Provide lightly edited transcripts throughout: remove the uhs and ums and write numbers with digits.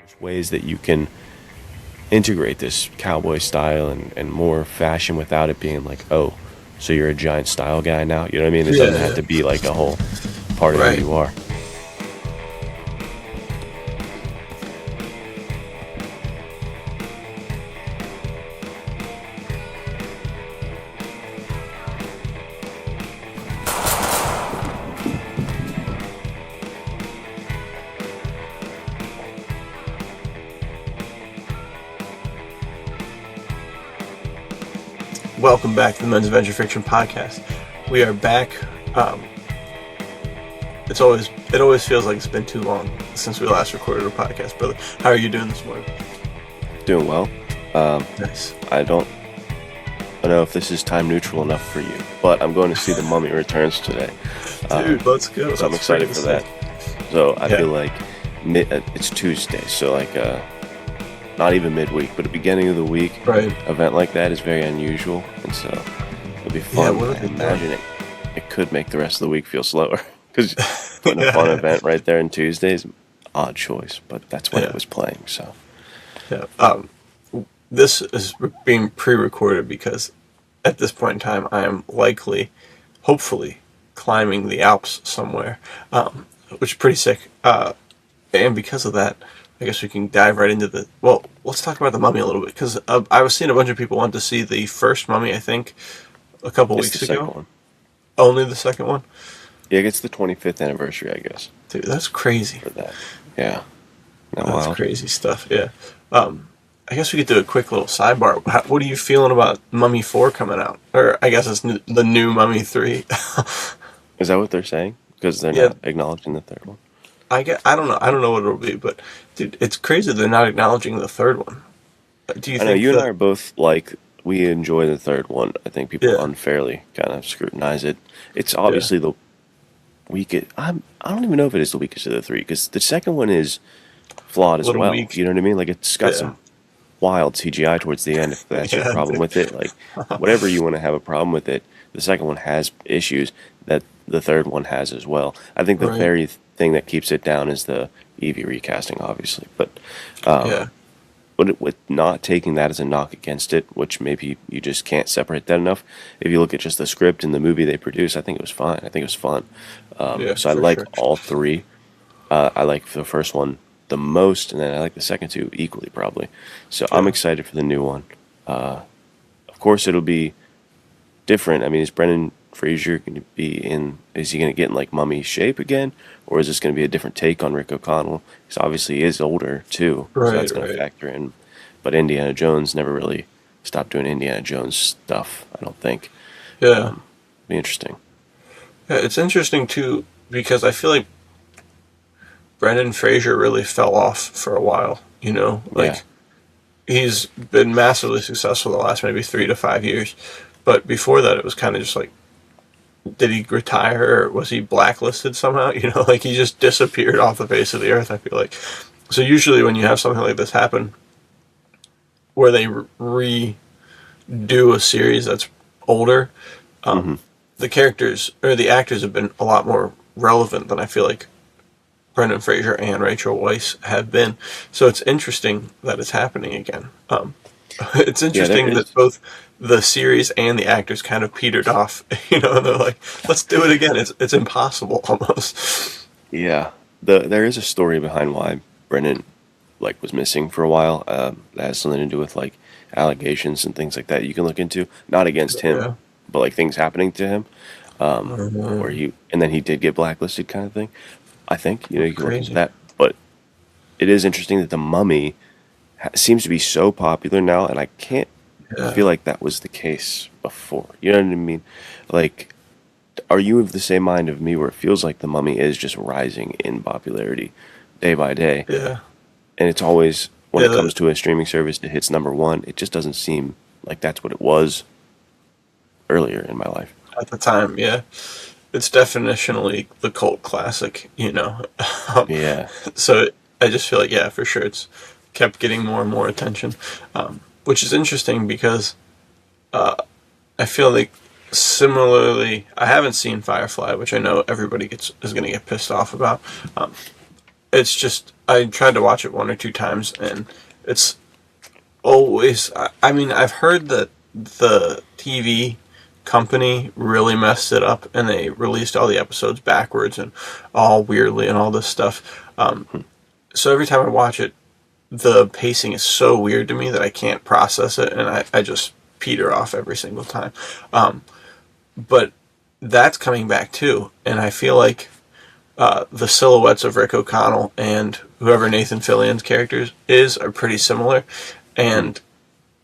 There's ways that you can integrate this cowboy style and more fashion without it being like, oh, so you're a giant style guy now. You know what I mean? It doesn't have to be like a whole part of who you are. Welcome back to the Men's Adventure Fiction Podcast. We are back. It always feels like it's been too long since we last recorded a podcast, brother. How are you doing this morning? Doing well. Nice. I don't know if this is time neutral enough for you, but I'm going to see The Mummy Returns today. Dude, let's go. So I'm excited for that. So I feel like it's Tuesday, so like not even midweek, but the beginning of the week event like that is very unusual, and so it'll be fun. I imagine it could make the rest of the week feel slower, because putting a fun event right there on Tuesdays, odd choice, but that's when it was playing. So this is being pre-recorded because at this point in time I am hopefully climbing the Alps somewhere, which is pretty sick, and because of that I guess we can dive right into let's talk about The Mummy a little bit, because I was seeing a bunch of people want to see the first Mummy, I think, a couple weeks ago. One. Only the second one? Yeah, it's the 25th anniversary, I guess. Dude, that's crazy. For that. Yeah. That's crazy stuff, yeah. I guess we could do a quick little sidebar. What are you feeling about Mummy 4 coming out? Or I guess it's the new Mummy 3. Is that what they're saying? Because they're not acknowledging the third one? I don't know. I don't know what it'll be, but dude, it's crazy they're not acknowledging the third one. Do you think? I know you and I are both like, we enjoy the third one. I think people unfairly kind of scrutinize it. It's obviously the weakest. I don't even know if it is the weakest of the three, because the second one is flawed as well. Weak. You know what I mean? Like, it's got some wild CGI towards the end. If that's your problem with it, like whatever you want to have a problem with it, the second one has issues that the third one has as well. I think the very thing that keeps it down is the Evie recasting, obviously, but with not taking that as a knock against it, which maybe you just can't separate that enough. If you look at just the script and the movie they produced, I think it was fine. I think it was fun. So I like all three. I like the first one the most, and then I like the second two equally, probably. So I'm excited for the new one. Of course, it'll be different. I mean, is Brendan Fraser going to be in? Is he going to get in like Mummy shape again, or is this going to be a different take on Rick O'Connell? Because obviously he is older too, so that's going to factor in. But Indiana Jones never really stopped doing Indiana Jones stuff, I don't think. Yeah, be interesting. Yeah, it's interesting too, because I feel like Brendan Fraser really fell off for a while. You know, he's been massively successful the last maybe 3 to 5 years, but before that it was kind of just like, did he retire, or was he blacklisted somehow? You know, like he just disappeared off the face of the earth, I feel like. So usually when you have something like this happen, where they redo a series that's older, the characters, or the actors, have been a lot more relevant than I feel like Brendan Fraser and Rachel Weisz have been. So it's interesting that it's happening again. It's interesting that both the series and the actors kind of petered off, you know, and they're like, let's do it again. It's impossible almost. Yeah. There is a story behind why Brendan was missing for a while. That has something to do with like allegations and things like that you can look into. Not against him, but like things happening to him. Where then he did get blacklisted, kind of thing. I think, you know, you can look into that. But it is interesting that The Mummy seems to be so popular now, and I can't feel like that was the case before. You know what I mean? Like, are you of the same mind of me, where it feels like The Mummy is just rising in popularity day by day? Yeah. And it's always, when it comes to a streaming service that hits number one, it just doesn't seem like that's what it was earlier in my life. At the time, yeah. It's definitionally the cult classic, you know? So I just feel like, for sure, it's kept getting more and more attention, which is interesting because I feel like similarly, I haven't seen Firefly, which I know everybody is going to get pissed off about. It's just I tried to watch it one or two times, and it's always. I mean, I've heard that the TV company really messed it up, and they released all the episodes backwards and all weirdly and all this stuff. So every time I watch it, the pacing is so weird to me that I can't process it, and I just peter off every single time. But that's coming back too, and I feel like the silhouettes of Rick O'Connell and whoever Nathan Fillion's characters is are pretty similar, and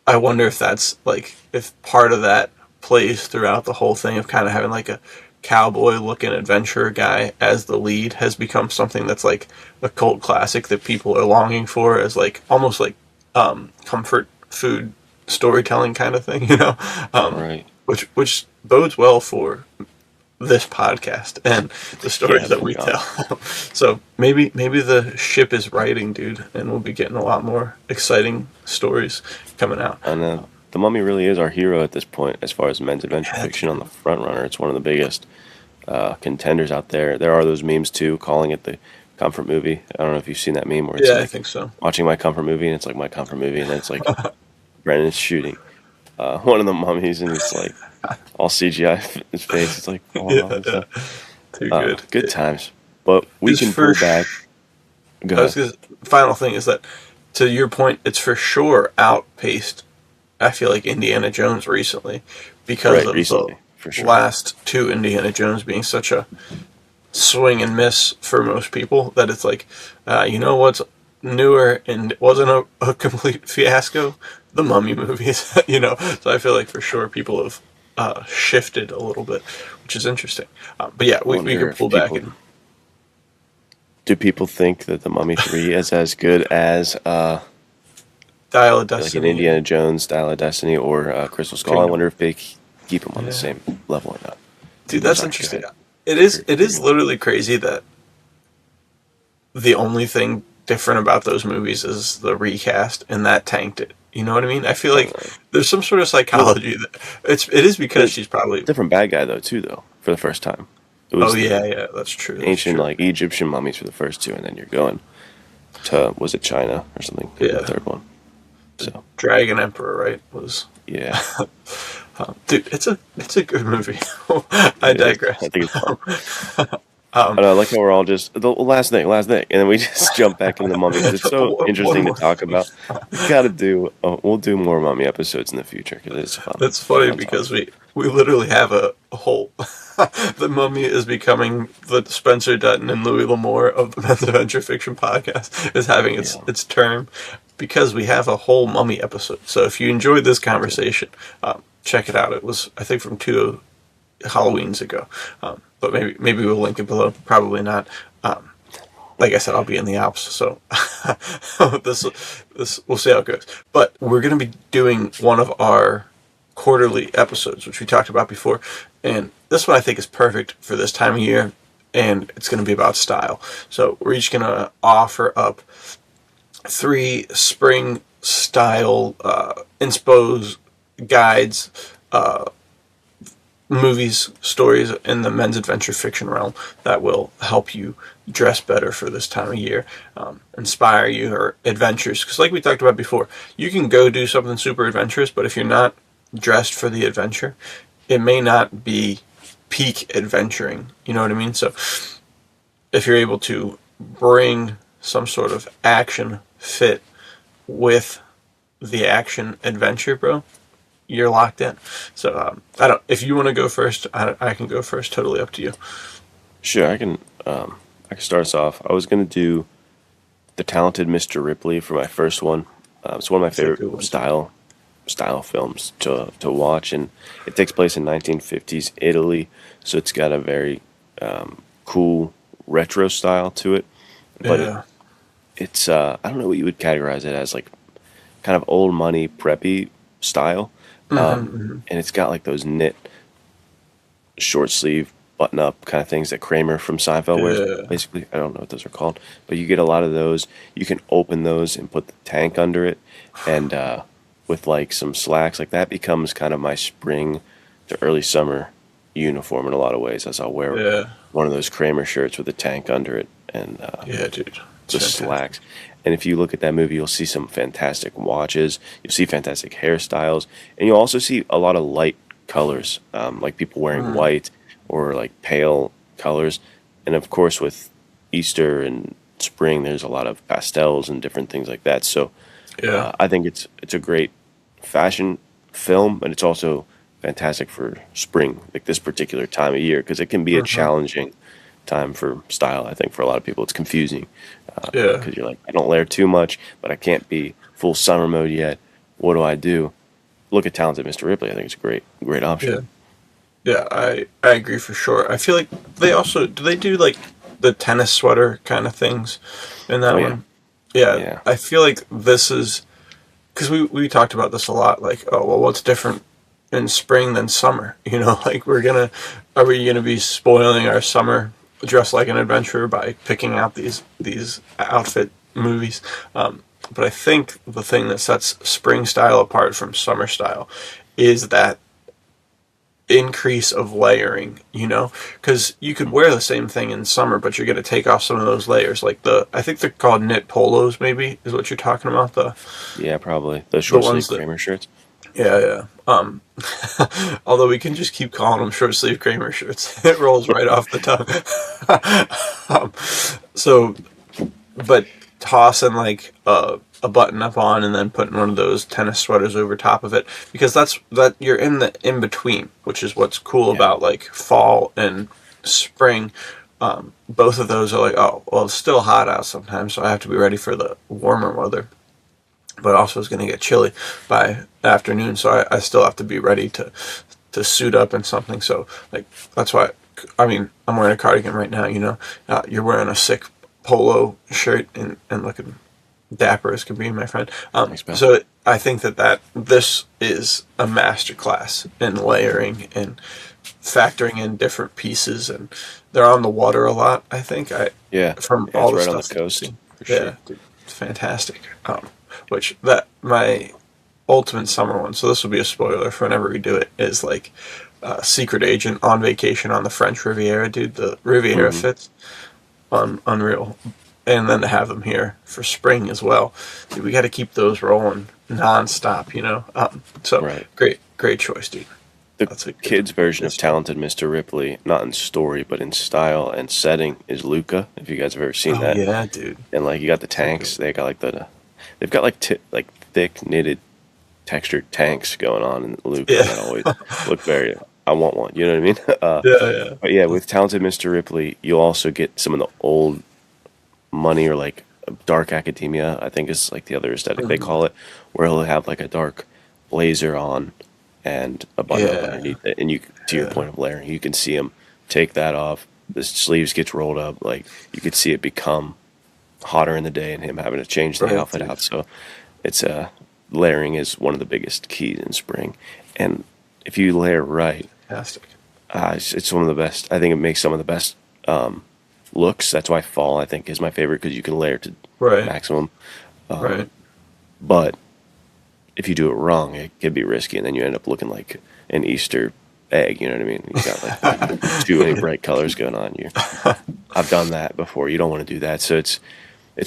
I wonder if that's like if part of that plays throughout the whole thing of kind of having like a cowboy looking adventurer guy as the lead has become something that's like a cult classic that people are longing for as like almost like comfort food storytelling kind of thing, you know, Right. which bodes well for this podcast and the stories that we tell. So maybe the ship is righting, dude, and we'll be getting a lot more exciting stories coming out. And The Mummy really is our hero at this point as far as men's adventure fiction on the front runner. It's one of the biggest contenders out there. There are those memes too, calling it the comfort movie. I don't know if you've seen that meme where it's yeah, like I think so. Watching my comfort movie, and it's like my comfort movie, and then it's like Brennan's shooting one of the mummies, and it's like all CGI his face. It's like, oh, yeah. Too good. Good times. But we can pull back. Go ahead. Final thing is that, to your point, it's for sure outpaced, I feel like, Indiana Jones recently because of the last two Indiana Jones being such a swing and miss for most people that it's like, you know what's newer and it wasn't a complete fiasco? The Mummy movies, you know. So I feel like for sure people have shifted a little bit, which is interesting. But yeah, we can pull back. Do people think that the Mummy 3 is as good as Dial of Destiny, like an Indiana Jones, Dial of Destiny, or Crystal Skull? I wonder if they keep them on the same level or not. Dude, that's interesting. It is literally crazy that the only thing different about those movies is the recast, and that tanked it. You know what I mean? I feel like there's some sort of psychology that it is because she's probably different bad guy though for the first time. It was that's true. Ancient like Egyptian mummies for the first two, and then you're going to was it China or something? Yeah, the third one. So Dragon Emperor, right? Was dude, it's a good movie. I digress. I think it's fun. And I like how we're all just the last thing, and then we just jump back into the mummy. It's so interesting to talk about. We got to do. We'll do more mummy episodes in the future because it's fun. That's funny because we literally have a whole. The Mummy is becoming the Spencer Dutton and Louis L'Amour of the Men's Adventure Fiction podcast is having its term because we have a whole Mummy episode. So if you enjoyed this conversation, check it out. It was, I think, from 2 Halloweens ago. But maybe we'll link it below. Probably not. Like I said, I'll be in the Alps, so this we'll see how it goes. But we're going to be doing one of our quarterly episodes, which we talked about before, and this one I think is perfect for this time of year, and it's going to be about style. So we're each going to offer up 3 spring style inspos, guides, movies, stories in the men's adventure fiction realm that will help you dress better for this time of year, inspire you, or adventures. Because like we talked about before, you can go do something super adventurous, but if you're not dressed for the adventure, it may not be peak adventuring. You know what I mean? So if you're able to bring some sort of action fit with the action adventure, bro, you're locked in. So if you want to go first, I can go first. Totally up to you. Sure, I can start us off. I was going to do The Talented Mr. Ripley for my first one. It's one of my favorite style films to watch, and it takes place in 1950s Italy, so it's got a very cool retro style to it. But it's I don't know what you would categorize it as, like kind of old money preppy style. And it's got like those knit short sleeve button up kind of things that Kramer from Seinfeld wears. Basically, I don't know what those are called, but you get a lot of those. You can open those and put the tank under it, and with like some slacks, like that becomes kind of my spring to early summer uniform in a lot of ways. As I'll wear one of those Kramer shirts with a tank under it, and dude, the slacks. And if you look at that movie, you'll see some fantastic watches. You'll see fantastic hairstyles, and you'll also see a lot of light colors, like people wearing white or like pale colors. And of course, with Easter and spring, there's a lot of pastels and different things like that. So, I think it's a great fashion film, and it's also fantastic for spring, like this particular time of year, because it can be a challenging time for style. I think for a lot of people, it's confusing. Because you're like, I don't layer too much, but I can't be full summer mode yet. What do I do? Look at Talented Mr. Ripley. I think it's a great option. Yeah, I agree for sure. I feel like they do like the tennis sweater kind of things in that one? Yeah, I feel like this is, because we talked about this a lot, like, oh, well, what's different in spring than summer? You know, like are we gonna be spoiling our summer dress like an adventurer by picking out these outfit movies? But I think the thing that sets spring style apart from summer style is that increase of layering, you know, because you could wear the same thing in summer, but you're going to take off some of those layers. Like I think they're called knit polos, maybe, is what you're talking about. Probably the short sleeve Kramer shirts. Yeah. Although we can just keep calling them short sleeve Kramer shirts. It rolls right off the tongue. But tossing like a button up on and then putting one of those tennis sweaters over top of it, because that you're in the in between, which is what's cool about like fall and spring. Both of those are like, oh, well, it's still hot out sometimes, so I have to be ready for the warmer weather. But also it's going to get chilly by afternoon, so I still have to be ready to suit up in something. So like that's why, I mean, I'm wearing a cardigan right now. You know, you're wearing a sick polo shirt and looking dapper as can be, my friend. So I think that this is a masterclass in layering and factoring in different pieces, and they're on the water a lot. I think from all the right stuff on the coast. For sure. It's fantastic. Which my ultimate summer one, so this will be a spoiler for whenever we do it, is like Secret Agent on vacation on the French Riviera, dude. The Riviera fits unreal. And then to have them here for spring as well. Dude, we got to keep those rolling nonstop, you know? Great choice, dude. That's a kids' version of Talented Mr. Ripley, not in story, but in style and setting, is Luca, if you guys have ever seen that. Yeah, dude. And like you got the tanks, they've got like thick knitted textured tanks going on in Luca that always look very, I want one, you know what I mean? But yeah, with Talented Mr. Ripley, you'll also get some of the old money, or like dark academia, I think is like the other aesthetic they call it, where he'll have like a dark blazer on and a button up underneath it, and you, to your point of layering, you can see him take that off, the sleeves gets rolled up, like you could see it become hotter in the day and him having to change the outfit out. So it's layering is one of the biggest keys in spring, and if you layer right, fantastic. It's one of the best. I think it makes some of the best looks. That's why fall, I think, is my favorite, because you can layer to maximum. But if you do it wrong, it could be risky, and then you end up looking like an Easter egg. You know what I mean? You got like too many bright colors going on. I've done that before. You don't want to do that. So it's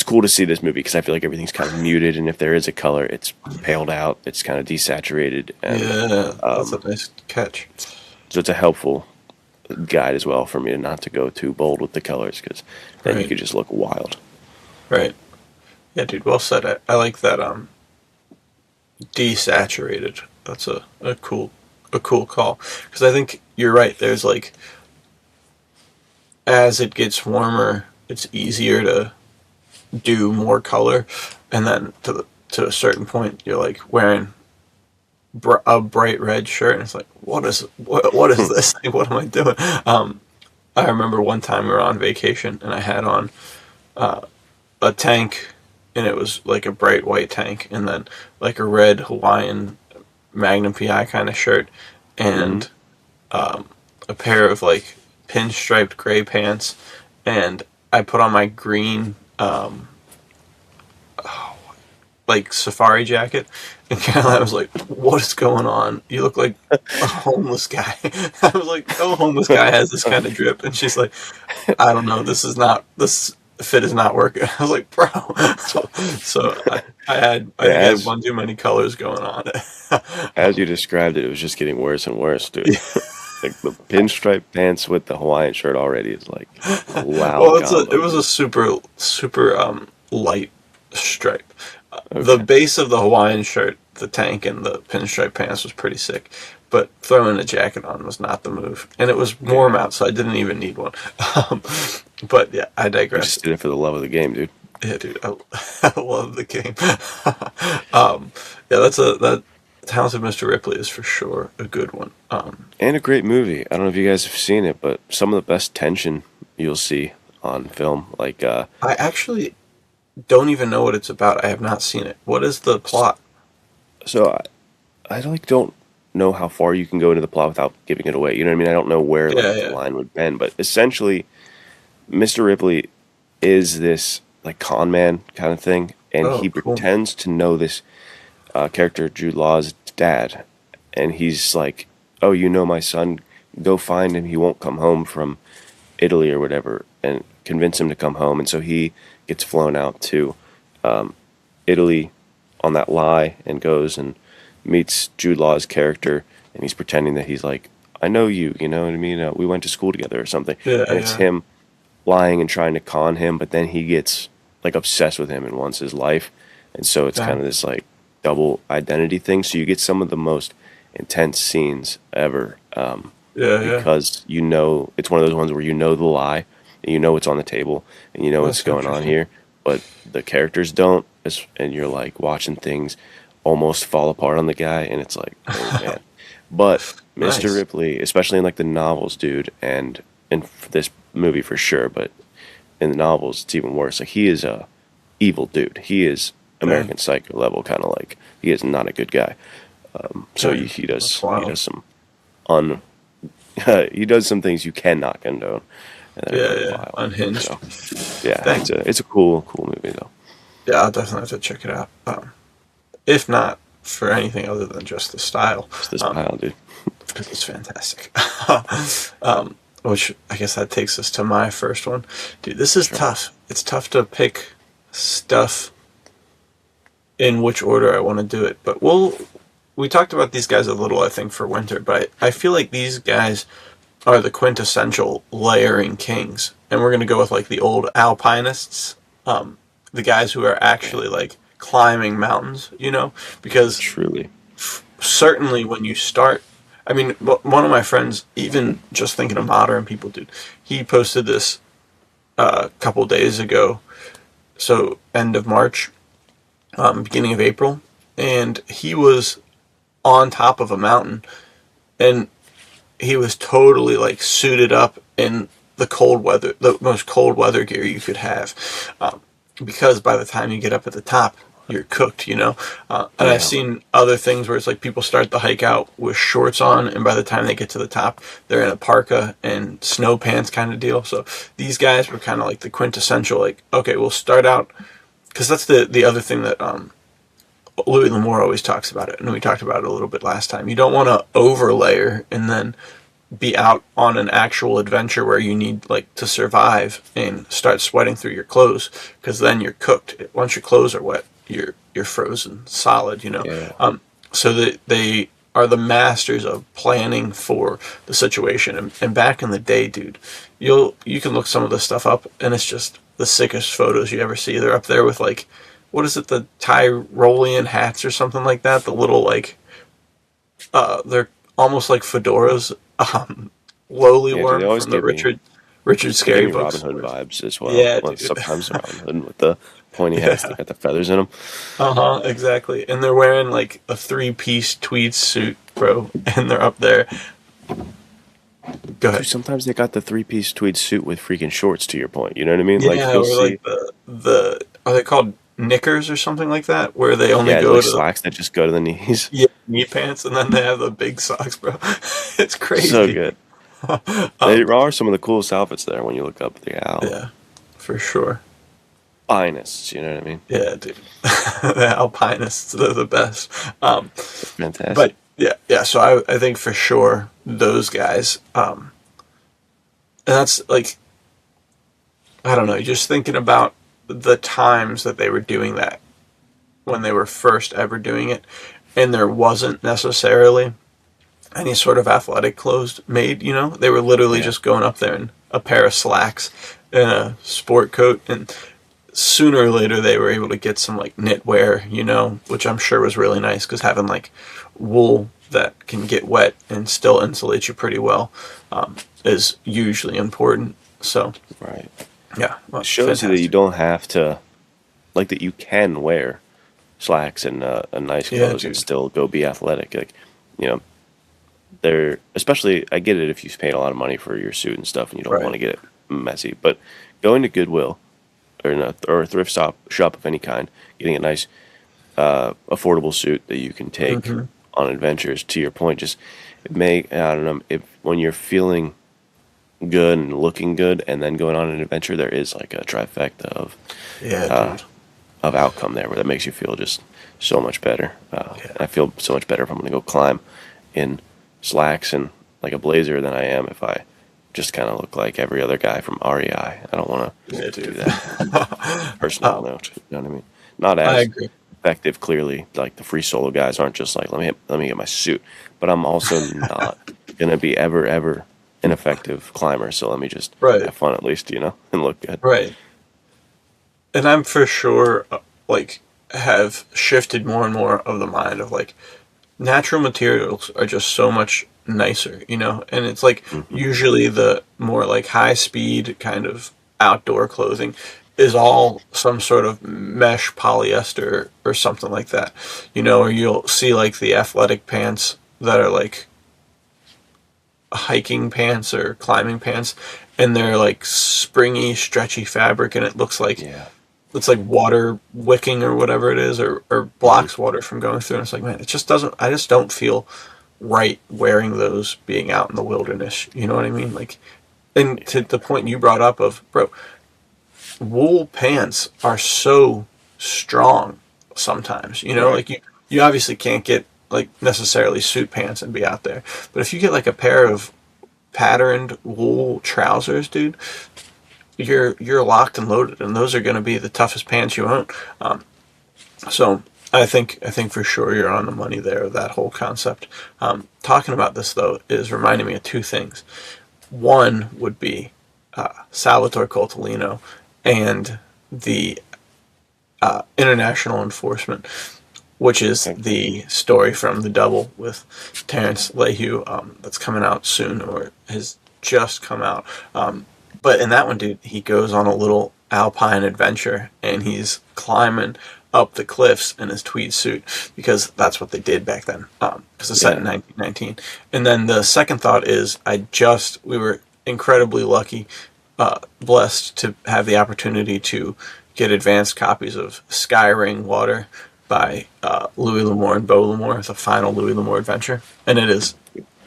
cool to see this movie, because I feel like everything's kind of muted, and if there is a color, it's paled out. It's kind of desaturated. And, that's a nice catch. So it's a helpful guide as well for me not to go too bold with the colors, because then you could just look wild. Right. Yeah, dude. Well said. I like that. Desaturated. That's a cool call, because I think you're right. There's like, as it gets warmer, it's easier to do more color, and then to a certain point, you're like wearing a bright red shirt, and it's like, what is this? Like, what am I doing? I remember one time we were on vacation, and I had on a tank, and it was like a bright white tank, and then like a red Hawaiian Magnum PI kind of shirt, and a pair of like pinstriped gray pants, and I put on my green like safari jacket, and Caroline was like, "What is going on? You look like a homeless guy." I was like, "No homeless guy has this kind of drip," and she's like, "I don't know. This the fit is not working. I was like, bro. So I think I had one too many colors going on. As you described it, it was just getting worse and worse, dude. Like the pinstripe pants with the Hawaiian shirt already is like a loud combo. It was a super light stripe. Okay. The base of the Hawaiian shirt, the tank, and the pinstripe pants was pretty sick, but throwing a jacket on was not the move. And it was warm out, so I didn't even need one. But yeah, I digress. You just did it for the love of the game, dude. Yeah, dude, I love the game. Yeah, that Talented Mr. Ripley is for sure a good one. And a great movie. I don't know if you guys have seen it, but some of the best tension you'll see on film. Like, I actually don't even know what it's about. I have not seen it. What is the plot? So I don't know how far you can go into the plot without giving it away. You know what I mean? I don't know where the line would bend, but essentially, Mr. Ripley is this like con man kind of thing, and he pretends to know this character Jude Law's dad, and he's like, "Oh, you know my son? Go find him. He won't come home from Italy or whatever," and convince him to come home. And so he gets flown out to Italy on that lie and goes and meets Jude Law's character, and he's pretending that he's like, "I know you. You know what I mean? We went to school together or something." Yeah, and it's him lying and trying to con him, but then he gets like obsessed with him and wants his life, and so it's kind of this like double identity thing. So you get some of the most intense scenes ever, because you know it's one of those ones where you know the lie, and you know what's on the table, and you know what's going on here, but the characters don't, and you're like watching things almost fall apart on the guy, and it's like, oh man. But Mr. Ripley, especially in like the novels, dude, and in this movie for sure, but in the novels it's even worse. Like he is a evil dude. He is American Psycho level, kind of like he is not a good guy. So he does some he does some things you cannot condone. Unhinged. So, it's a cool movie though. Yeah, I'll definitely have to check it out. If not for anything other than just the style. Just the style, dude. Because it's fantastic. Which I guess that takes us to my first one. Dude, this is tough. It's tough to pick stuff in which order I want to do it. But we talked about these guys a little, I think, for winter, but I feel like these guys are the quintessential layering kings. And we're going to go with like the old alpinists, the guys who are actually like climbing mountains, you know? Because truly, certainly when you start, I mean, one of my friends, even just thinking of modern people, dude, he posted this a couple days ago, so end of March, beginning of April, and he was on top of a mountain, and he was totally like suited up in the cold weather, the most cold weather gear you could have, because by the time you get up at the top, you're cooked, you know? And I've seen other things where it's like people start the hike out with shorts on, and by the time they get to the top, they're in a parka and snow pants kind of deal. So these guys were kind of like the quintessential, like, okay, we'll start out, because that's the other thing that Louis L'Amour always talks about it, and we talked about it a little bit last time. You don't want to overlayer and then be out on an actual adventure where you need like to survive and start sweating through your clothes, because then you're cooked. Once your clothes are wet, you're frozen solid, you know. So that they are the masters of planning for the situation. And back in the day, dude, you can look some of this stuff up, and it's just the sickest photos you ever see. They're up there with like, what is it, the Tyrolean hats or something like that, the little like they're almost like fedoras, lowly worm from the Richard Scarry books. Robin Hood vibes as well. Yeah, sometimes Robin Hood with the pointy hats that got the feathers in them. Exactly. And they're wearing like a 3-piece tweed suit, bro, and they're up there. Go ahead. Dude, sometimes they got the 3-piece tweed suit with freaking shorts, to your point. You know what I mean? Yeah, like, or like the are they called knickers or something like that, where they only go like to slacks that just go to the knees. Yeah, knee pants, and then they have the big socks, bro. It's crazy. So good. They are some of the coolest outfits there when you look up the owl. Yeah, for sure. Alpinists, you know what I mean? Yeah, dude. The alpinists, they're the best. Fantastic. But yeah. So I think for sure those guys, and that's like, I don't know, just thinking about the times that they were doing that when they were first ever doing it, and there wasn't necessarily any sort of athletic clothes made, you know? They were literally just going up there in a pair of slacks and a sport coat, and sooner or later they were able to get some like knitwear, you know, which I'm sure was really nice because having like wool that can get wet and still insulate you pretty well is usually important. So, right. Yeah. Well, it shows you that you don't have to, like, that you can wear slacks and a nice clothes and still go be athletic. Like, you know, they're, especially, I get it if you paid a lot of money for your suit and stuff and you don't want to get it messy, but going to Goodwill or a thrift shop of any kind, getting a nice, affordable suit that you can take on adventures, to your point, just I don't know, if when you're feeling good and looking good and then going on an adventure, there is like a trifecta of outcome there where that makes you feel just so much better. I feel so much better if I'm going to go climb in slacks and like a blazer than I am if I just kind of look like every other guy from REI. I don't want to do that. Personal note, you know what I mean? Not as effective, clearly. Like the free solo guys aren't just like, let me get my suit, but I'm also not gonna be ever an effective climber. So let me just have fun at least, you know, and look good. Right. And I'm for sure like have shifted more and more of the mind of like natural materials are just so much nicer, you know, and it's like usually the more like high speed kind of outdoor clothing is all some sort of mesh polyester or something like that, you know, or you'll see like the athletic pants that are like hiking pants or climbing pants, and they're like springy, stretchy fabric, and it looks like it's like water wicking or whatever it is, or blocks water from going through. And it's like, man, it just doesn't. I just don't feel right wearing those being out in the wilderness. You know what I mean? Like, and to the point you brought up of, bro, wool pants are so strong sometimes. You know, like you obviously can't get like necessarily suit pants and be out there, but if you get like a pair of patterned wool trousers, dude, you're locked and loaded, and those are going to be the toughest pants you own. So I think for sure you're on the money there. That whole concept. Talking about this though is reminding me of two things. One would be Salvatore Coltellino and the international enforcement, which is the story from The Double with Terrence Lehue that's coming out soon, or has just come out. But in that one, dude, he goes on a little alpine adventure, and he's climbing up the cliffs in his tweed suit, because that's what they did back then, because it's set in 1919. And then the second thought is, we were incredibly lucky, blessed to have the opportunity to get advanced copies of Sky Ring Water by Louis L'Amour and Beau L'Amour, the final Louis L'Amour adventure, and it is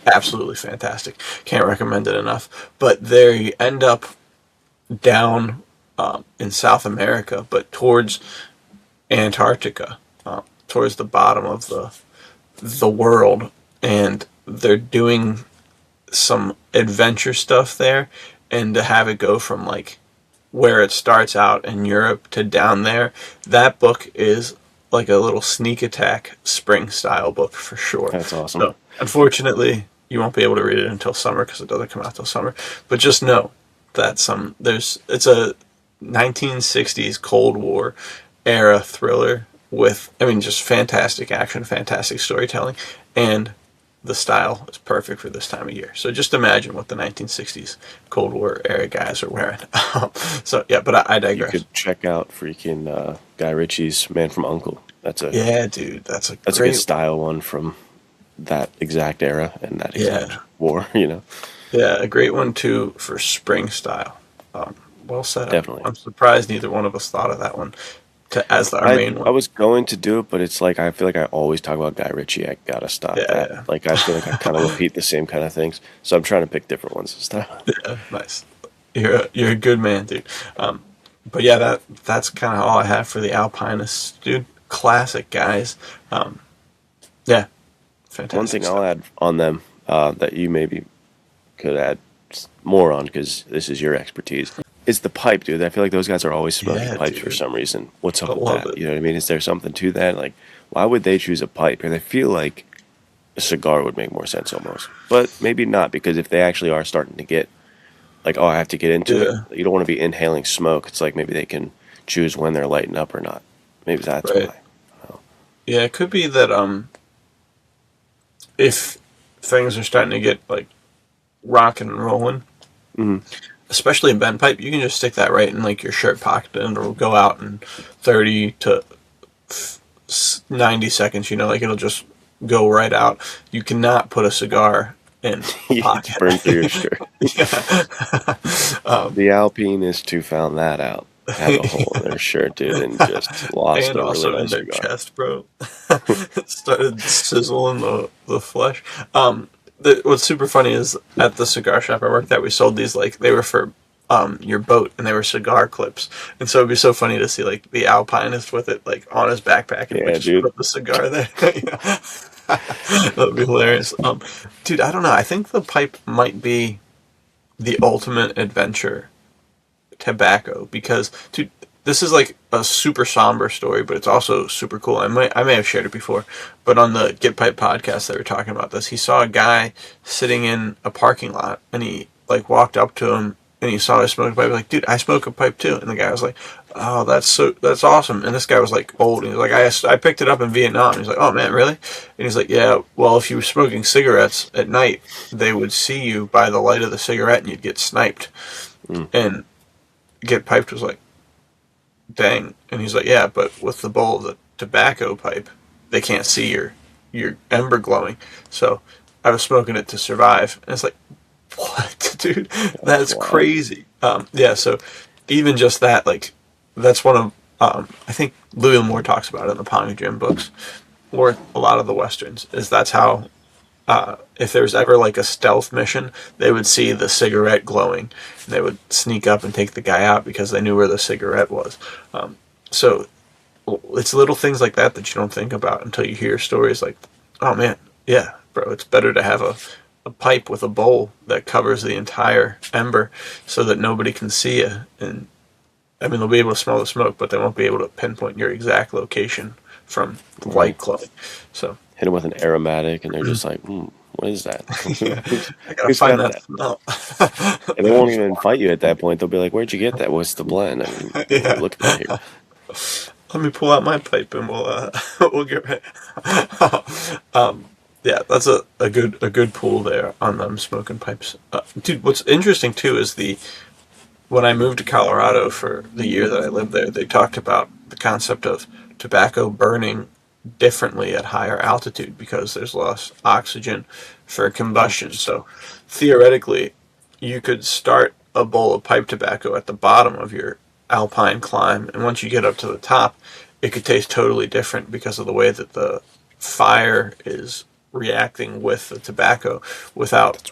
absolutely fantastic. Can't recommend it enough. But there you end up down in South America, but towards Antarctica, towards the bottom of the world, and they're doing some adventure stuff there, and to have it go from like where it starts out in Europe to down there, that book is like a little sneak attack spring style book for sure. That's awesome. So, unfortunately, you won't be able to read it until summer because it doesn't come out till summer. But just know that it's a 1960s Cold War era thriller with, I mean, just fantastic action, fantastic storytelling, and the style is perfect for this time of year. So just imagine what the 1960s Cold War era guys are wearing. So yeah, but I digress. You could check out freaking Guy Ritchie's Man from U.N.C.L.E. That's a a good style one from that exact era and that exact war. You know. Yeah, a great one too for spring style. Well said. Definitely. I'm surprised neither one of us thought of that one as our main one. I was going to do it, but it's like I feel like I always talk about Guy Ritchie. I gotta stop that. Yeah. Like I feel like I kind of repeat the same kind of things, so I'm trying to pick different ones this time. Yeah, nice. You're a good man, dude. But yeah, that's kind of all I have for the Alpinists, dude. Classic guys. Yeah, fantastic. One thing I'll add on them that you maybe could add more on, because this is your expertise. It's the pipe, dude. I feel like those guys are always smoking pipes dude. for some reason. What's up I with love that? it. You know what I mean? Is there something to that? Like, why would they choose a pipe? And I feel like a cigar would make more sense almost. But maybe not, because if they actually are starting to get, like, oh, I have to get into it, Yeah. you don't want to be inhaling smoke. It's like maybe they can choose when they're lighting up or not. Maybe that's Right. why. Oh. Yeah, it could be that if things are starting to get like rocking and rolling, Mhm. especially a bend pipe, you can just stick that right in like your shirt pocket and it'll go out in 30 to 90 seconds, like it'll just go right out. You cannot put a cigar in a It's pocket. burned through your shirt. The alpinists who found that out have a hole in their shirt, dude, and just lost And a really also in nice their cigar. chest, bro. Started sizzling the flesh. What's super funny is at the cigar shop I worked at, we sold these, like, they were for your boat, and they were cigar clips. And so it'd be so funny to see, like, the alpinist with it, like, on his backpack and, like, Yeah, just dude. put the cigar there. That'd be hilarious. Dude, I don't know. I think the pipe might be the ultimate adventure tobacco because, dude, this is like a super somber story, but it's also super cool. I may have shared it before, but on the Get Pipe podcast, they were talking about this. He saw a guy sitting in a parking lot, and he like walked up to him, and he saw him smoking a pipe. Like, dude, I smoke a pipe too. And the guy was like, "Oh, that's awesome." And this guy was like old, and he's like, "I picked it up in Vietnam." He's like, "Oh man, really?" And he's like, "Yeah. Well, if you were smoking cigarettes at night, they would see you by the light of the cigarette, and you'd get sniped." Mm. And Get Piped was like, dang. And he's like, yeah, but with the bowl of the tobacco pipe, they can't see your ember glowing. So I was smoking it to survive. And it's like, what, dude? That's crazy. Yeah, so even just that, like, that's one of, I think Louis L'Amour talks about it in the Pongo Jim books, or a lot of the Westerns, is that's how, if there was ever like a stealth mission, they would see the cigarette glowing, and they would sneak up and take the guy out because they knew where the cigarette was. So it's little things like that that you don't think about until you hear stories like, oh man, yeah, bro, it's better to have a pipe with a bowl that covers the entire ember so that nobody can see you. And I mean, they'll be able to smell the smoke, but they won't be able to pinpoint your exact location from light glowing. So hit them with an aromatic, and they're just like, what is that? I gotta find that smell. And they won't even fight you at that point. They'll be like, where'd you get that? What's the blend? I mean, what are you looking at here? Let me pull out my pipe and we'll get right. Yeah, that's a good pull there on them smoking pipes. Dude, what's interesting too is when I moved to Colorado for the year that I lived there, they talked about the concept of tobacco burning differently at higher altitude because there's less oxygen for combustion. So theoretically, you could start a bowl of pipe tobacco at the bottom of your alpine climb, and once you get up to the top, it could taste totally different because of the way that the fire is reacting with the tobacco without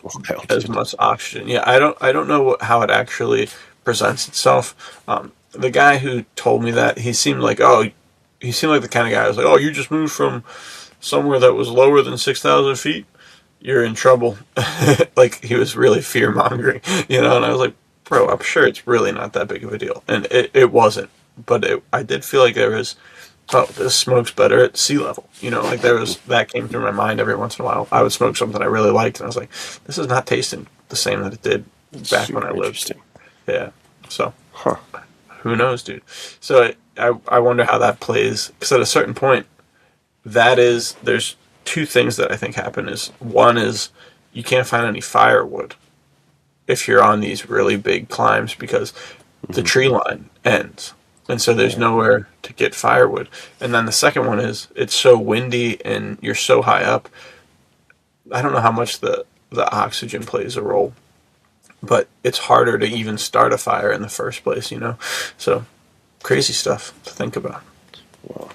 as much oxygen. Yeah, I don't know how it actually presents itself. The guy who told me that, he seemed like the kind of guy who was like, oh, you just moved from somewhere that was lower than 6,000 feet, you're in trouble. Like, he was really fear mongering, and I was like, bro, I'm sure it's really not that big of a deal. And it wasn't, but I did feel like there was, oh, this smokes better at sea level. Like that came through my mind every once in a while. I would smoke something I really liked, and I was like, this is not tasting the same that it did back when I lived. Yeah. So, who knows, dude? So I wonder how that plays, because at a certain point, there's two things that I think happen. One is you can't find any firewood if you're on these really big climbs because the tree line ends. And so there's nowhere to get firewood. And then the second one is it's so windy and you're so high up. I don't know how much the oxygen plays a role, but it's harder to even start a fire in the first place, So crazy stuff to think about. Well,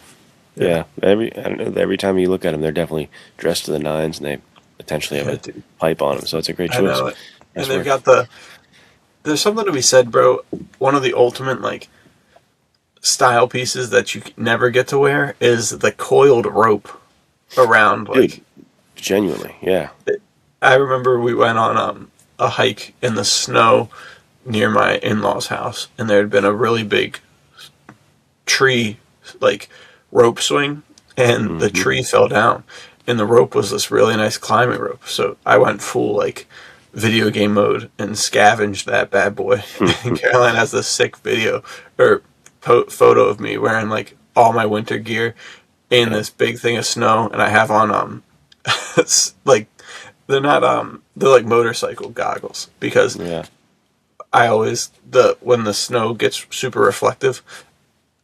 yeah. Every time you look at them, they're definitely dressed to the nines, and they potentially have a pipe on them. So it's a great choice. I know it. And they've got there's something to be said, bro. One of the ultimate, like, style pieces that you never get to wear is the coiled rope around. Like, dude, genuinely, yeah. I remember we went on a hike in the snow near my in-laws' house, and there had been a really big tree, like, rope swing, and the tree fell down, and the rope was this really nice climbing rope. So I went full, like, video game mode and scavenged that bad boy. And Caroline has this sick video or photo of me wearing, like, all my winter gear in this big thing of snow, and I have on like, they're not they're like motorcycle goggles, because I always, when the snow gets super reflective,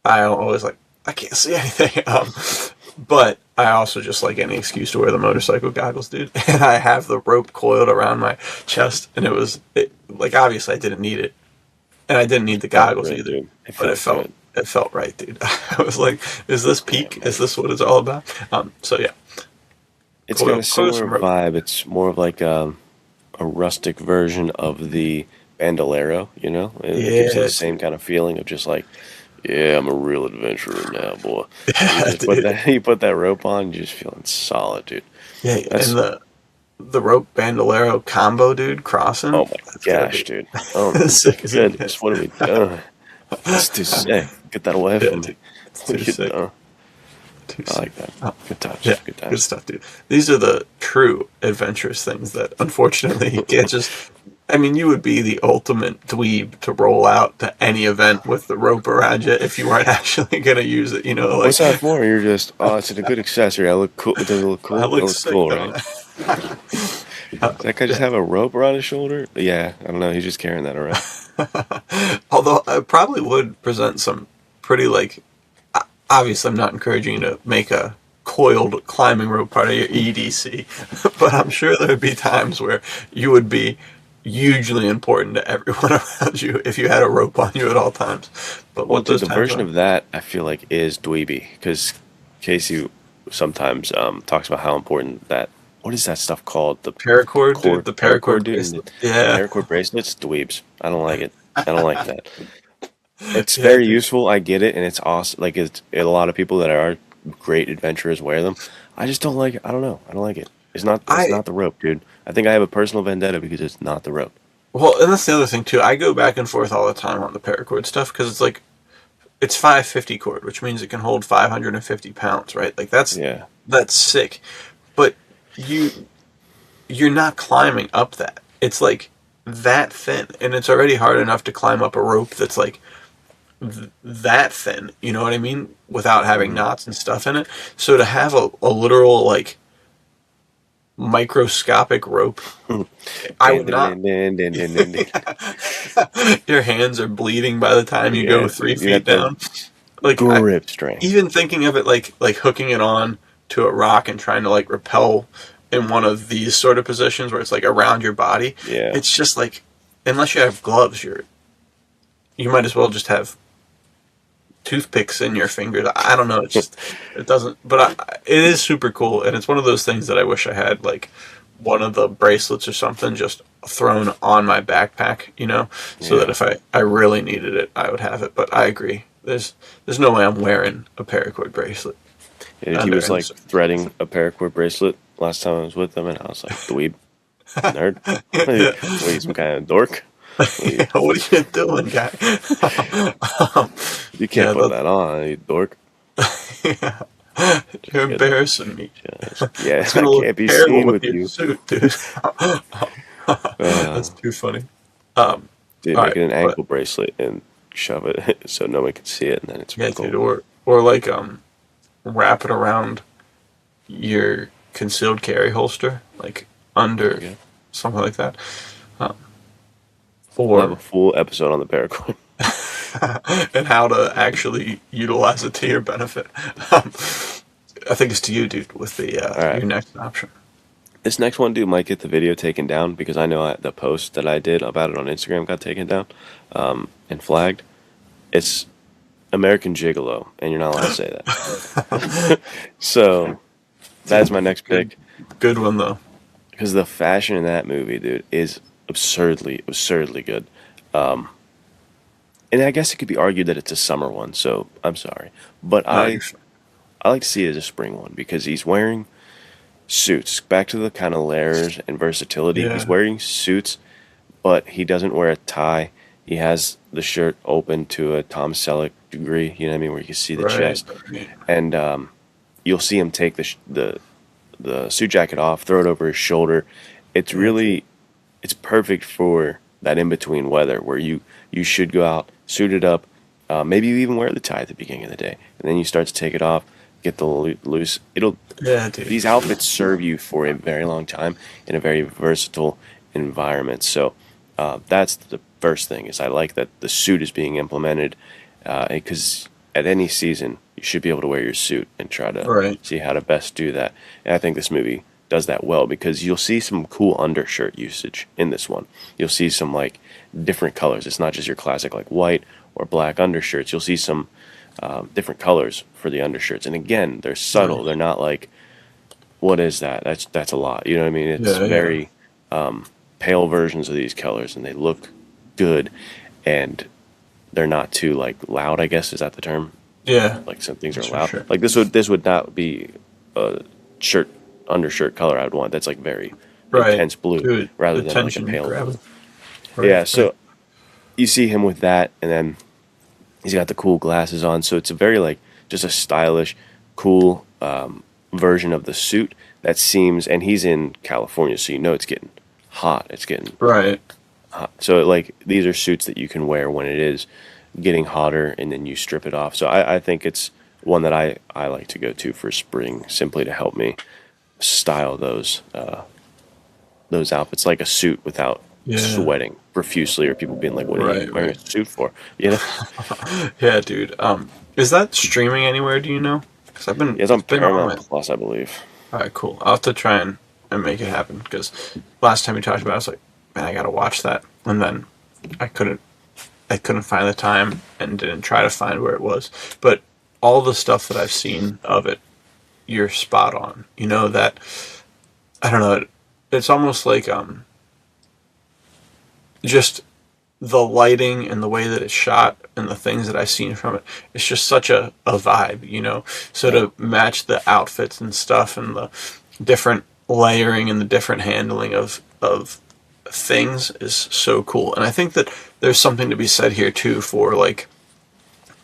I always, like, I can't see anything. But I also just like any excuse to wear the motorcycle goggles, dude. And I have the rope coiled around my chest, and like, obviously I didn't need it, and I didn't need the goggles either. But it felt right, dude. I was like, is this peak? Is this what it's all about? So yeah. It's got a similar vibe. It's more of like a rustic version of the bandolero, you know? It gives you the same kind of feeling of just like, yeah, I'm a real adventurer now, boy. You put that rope on, you're just feeling solid, dude. Yeah, and the rope bandolero combo, dude, crossing. Oh my gosh, dude. Oh my goodness, what are we doing? It's too sick. Get that away from me. It's too sick. I like that. Good times. Yeah, good times. Good stuff, dude. These are the true adventurous things that, unfortunately, you can't just... I mean, you would be the ultimate dweeb to roll out to any event with the rope around you if you weren't actually going to use it, you know? Like, what's that for? You're just, it's a good accessory. I look cool. Does it look cool? It looks cool, right? Does that guy just have a rope around his shoulder? Yeah, I don't know. He's just carrying that around. Although I probably would present some pretty, like... Obviously, I'm not encouraging you to make a coiled climbing rope part of your EDC, but I'm sure there would be times where you would be hugely important to everyone around you if you had a rope on you at all times. But well, the version of that, I feel like, is dweeby, because Casey sometimes talks about how important that... What is that stuff called? The paracord, dude. The paracord bracelet. Yeah. Paracord bracelets, dweebs. I don't like it. I don't like that. It's very useful. I get it, and it's awesome. Like, a lot of people that are great adventurers wear them. I just don't like it. I don't know. I don't like it. It's not the rope, dude. I think I have a personal vendetta because it's not the rope. Well, and that's the other thing too. I go back and forth all the time on the paracord stuff, because it's like, it's 550 cord, which means it can hold 550 pounds, right? Like, that's sick. But you're not climbing up that. It's like that thin, and it's already hard enough to climb up a rope that's like that thin, you know what I mean, without having knots and stuff in it. So to have a literal, like, microscopic rope, I would not. Your hands are bleeding by the time you go 3 feet down. Like, grip strength. Even thinking of it like hooking it on to a rock and trying to, like, rappel in one of these sort of positions where it's like around your body. Yeah. It's just like, unless you have gloves, you might as well just have toothpicks in your fingers. I don't know. It doesn't. But it is super cool, and it's one of those things that I wish I had, like, one of the bracelets or something just thrown on my backpack, you know, so that if I really needed it, I would have it. But I agree. There's no way I'm wearing a paracord bracelet. Yeah, he was like threading a paracord bracelet last time I was with him, and I was like, dweeb, nerd, what are you, some kind of dork? What are you doing, guy? You can't put that on, you dork. You're embarrassing me. Yeah, I can't be seen with you. Suit, dude. That's too funny. Dude, make it an ankle bracelet and shove it so no one can see it, and then it's dude, or like wrap it around your concealed carry holster, like under something like that. We'll have a full episode on the paracord. And how to actually utilize it to your benefit. I think it's to you, dude, with the your next option. This next one, dude, might get the video taken down, because I know the post that I did about it on Instagram got taken down and flagged. It's American Gigolo, and you're not allowed to say that. So that's my next pick. Good one, though. Because the fashion in that movie, dude, is absurdly good. And I guess it could be argued that it's a summer one, so I'm sorry. But I like to see it as a spring one, because he's wearing suits. Back to the kind of layers and versatility. Yeah. He's wearing suits, but he doesn't wear a tie. He has the shirt open to a Tom Selleck degree, you know what I mean, where you can see the Right. chest, and you'll see him take the suit jacket off, throw it over his shoulder. It's really it's perfect for that in between weather where you should go out suited up. Maybe you even wear the tie at the beginning of the day, and then you start to take it off, get the loose. Yeah, dude. These outfits serve you for a very long time in a very versatile environment. So that's the first thing is I like that the suit is being implemented because at any season you should be able to wear your suit and try to see how to best do that. And I think this movie does that well because you'll see some cool undershirt usage in this one. You'll see some like different colors. It's not just your classic like white or black undershirts. You'll see some different colors for the undershirts. And again, they're subtle. They're not like, what is that? That's a lot. You know what I mean? It's very pale versions of these colors, and they look good, and they're not too like loud. I guess is that the term? Yeah. Like some things are loud. Sure. Like this would not be a undershirt color I would want. That's like very intense blue rather than like a pale blue. Yeah. So you see him with that, and then he's got the cool glasses on. So it's a very like just a stylish, cool version of the suit that seems. And he's in California, so you know it's getting hot. It's getting hot. So like these are suits that you can wear when it is getting hotter, and then you strip it off. So I think it's one that I like to go to for spring, simply to help me style those outfits, like a suit without sweating profusely or people being like, what are you wearing a suit for? You know? Yeah, dude. Is that streaming anywhere, do you know? Because I've been... it's on Paramount Plus, I believe. Alright, cool. I'll have to try and make it happen, because last time we talked about it, I was like, man, I gotta watch that. And then I couldn't find the time and didn't try to find where it was. But all the stuff that I've seen of it, you're spot on. You know, that... I don't know, it's almost like... just the lighting and the way that it's shot and the things that I've seen from it, it's just such a vibe, you know? So to match the outfits and stuff and the different layering and the different handling of things is so cool. And I think that there's something to be said here too for like,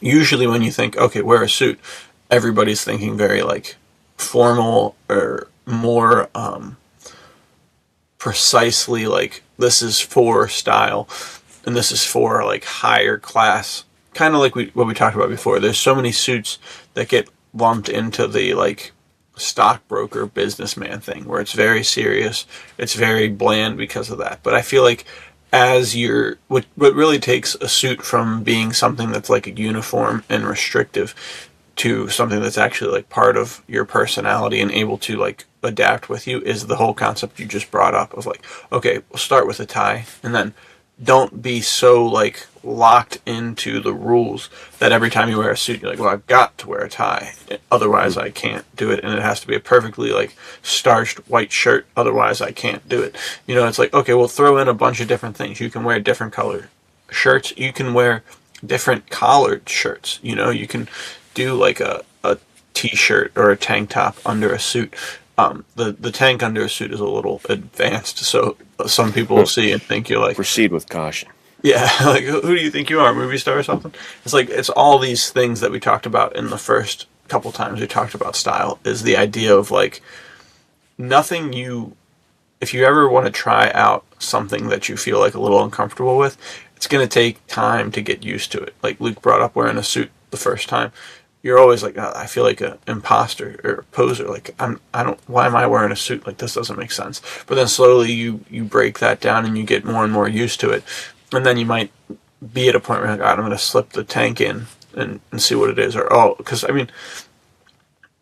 usually when you think, okay, wear a suit, everybody's thinking very like formal or more precisely like this is for style and this is for like higher class, kind of like what we talked about before. There's so many suits that get lumped into the like stockbroker businessman thing where it's very serious, it's very bland because of that. But I feel like as what really takes a suit from being something that's like a uniform and restrictive to something that's actually like part of your personality and able to like adapt with you is the whole concept you just brought up of like, okay, we'll start with a tie and then don't be so like locked into the rules that every time you wear a suit you're like, well, I've got to wear a tie, otherwise I can't do it, and it has to be a perfectly like starched white shirt, otherwise I can't do it. You know, it's like, okay, we'll throw in a bunch of different things. You can wear different color shirts, you can wear different collared shirts, you know, you can do like a t-shirt or a tank top under a suit. The tank under a suit is a little advanced, so some people will see and think you're like... Proceed with caution. Yeah, like, who do you think you are, a movie star or something? It's like, it's all these things that we talked about in the first couple times we talked about style, is the idea of like, if you ever want to try out something that you feel like a little uncomfortable with, it's going to take time to get used to it. Like Luke brought up wearing a suit the first time. You're always like, oh, I feel like an imposter or a poser. Like, why am I wearing a suit? Like, this doesn't make sense. But then slowly you break that down and you get more and more used to it. And then you might be at a point where you're like, I'm going to slip the tank in and see what it is. Or, because, I mean,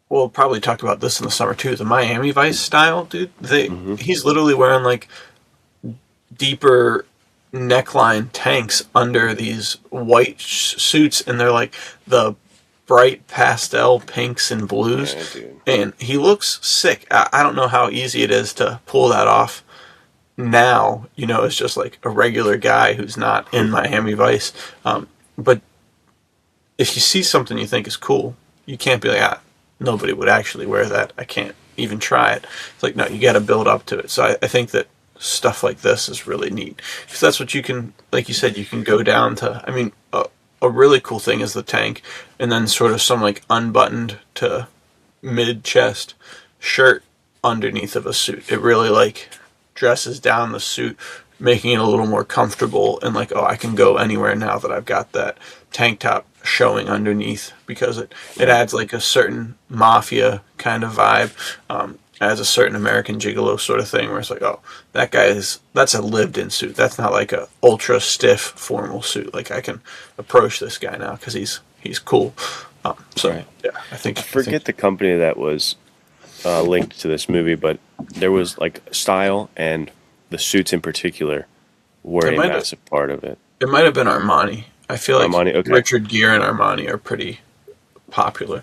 we'll probably talk about this in the summer too. The Miami Vice style, dude, he's literally wearing like deeper neckline tanks under these white suits. And they're like the bright pastel pinks and blues, and he looks sick. I don't know how easy it is to pull that off now, you know, it's just like a regular guy who's not in Miami Vice. But if you see something you think is cool, you can't be like, nobody would actually wear that, I can't even try it. It's like, no, you got to build up to it. So I think that stuff like this is really neat. Because that's what you can, like you said, you can go down to, I mean, a really cool thing is the tank, and then sort of some like unbuttoned to mid-chest shirt underneath of a suit. It really like dresses down the suit, making it a little more comfortable, and like, oh, I can go anywhere now that I've got that tank top showing underneath, because it adds like a certain mafia kind of vibe, adds a certain American Gigolo sort of thing, where it's like, oh, that's a lived-in suit. That's not like a ultra stiff formal suit. Like, I can approach this guy now because he's cool. Right. Yeah, I forget the company that was linked to this movie, but there was like style, and the suits in particular were a massive part of it. It might have been Armani. I feel like Armani, okay. Richard Gere and Armani are pretty popular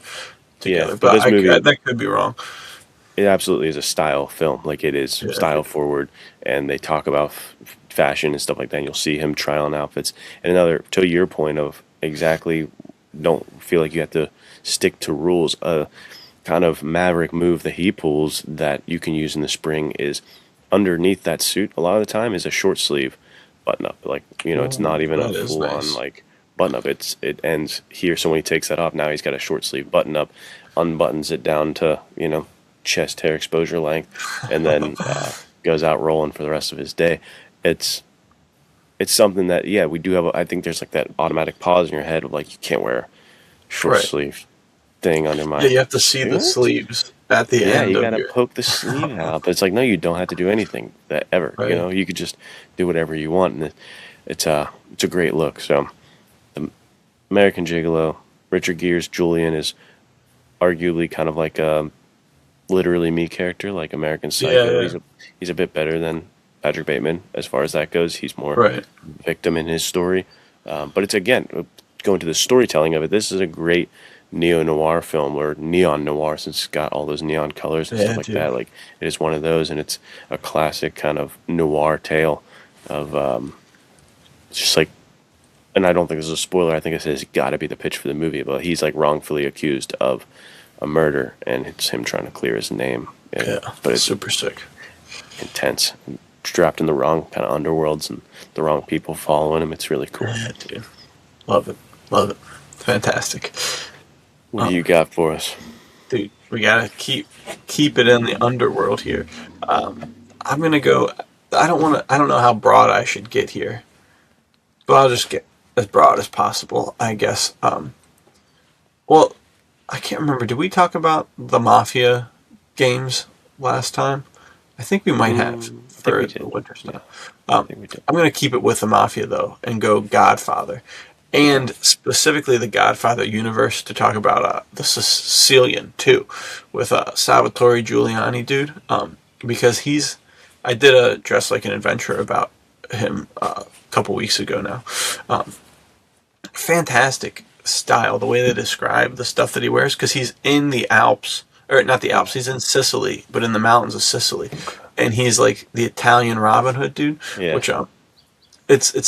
together, Yeah, but this movie, that could be wrong. It absolutely is a style film. Like, it is style forward, and they talk about fashion and stuff like that. And you'll see him try on outfits. And another, to your point of exactly, don't feel like you have to stick to rules. A kind of maverick move that he pulls that you can use in the spring is underneath that suit. A lot of the time is a short sleeve button up. Like, it's not even a full on like button up. It ends here. So when he takes that off, now he's got a short sleeve button up, unbuttons it down to chest hair exposure length, and then goes out rolling for the rest of his day. It's something that we do have. I think there's like that automatic pause in your head of like, you can't wear short sleeve thing under my. Yeah, you have to see the sleeves at the end. Yeah, you gotta poke the sleeve out. But it's like, no, you don't have to do anything that ever. Right. You could just do whatever you want, and it's a great look. So, the American Gigolo, Richard Gere's Julian is arguably kind of like a literally me character, like American Psycho. Yeah. He's a bit better than Patrick Bateman as far as that goes. He's more victim in his story. But it's, again, going to the storytelling of it, this is a great neo-noir film, or neon noir, since it's got all those neon colors and stuff like that. Like, it is one of those, and it's a classic kind of noir tale of just like, and I don't think this is a spoiler, I think it says got to be the pitch for the movie, but he's like wrongfully accused of a murder, and it's him trying to clear his name. But it's super sick, intense, trapped in the wrong kind of underworlds and the wrong people following him. It's really cool. Yeah, dude. Love it, fantastic. What do you got for us, dude? We gotta keep it in the underworld here. I'm gonna go. I don't know how broad I should get here, but I'll just get as broad as possible, I guess. Well, I can't remember. Did we talk about the Mafia games last time? I think we might have for the winter stuff. I'm going to keep it with the Mafia, though, and go Godfather. And specifically the Godfather universe, to talk about the Sicilian, too, with Salvatore Giuliani, dude. Because I did a Dress Like an Adventurer about him a couple weeks ago now. Fantastic style, the way they describe the stuff that he wears, because he's in the Alps, or not the Alps, he's in Sicily, but in the mountains of Sicily, and he's like the Italian Robin Hood dude, which it's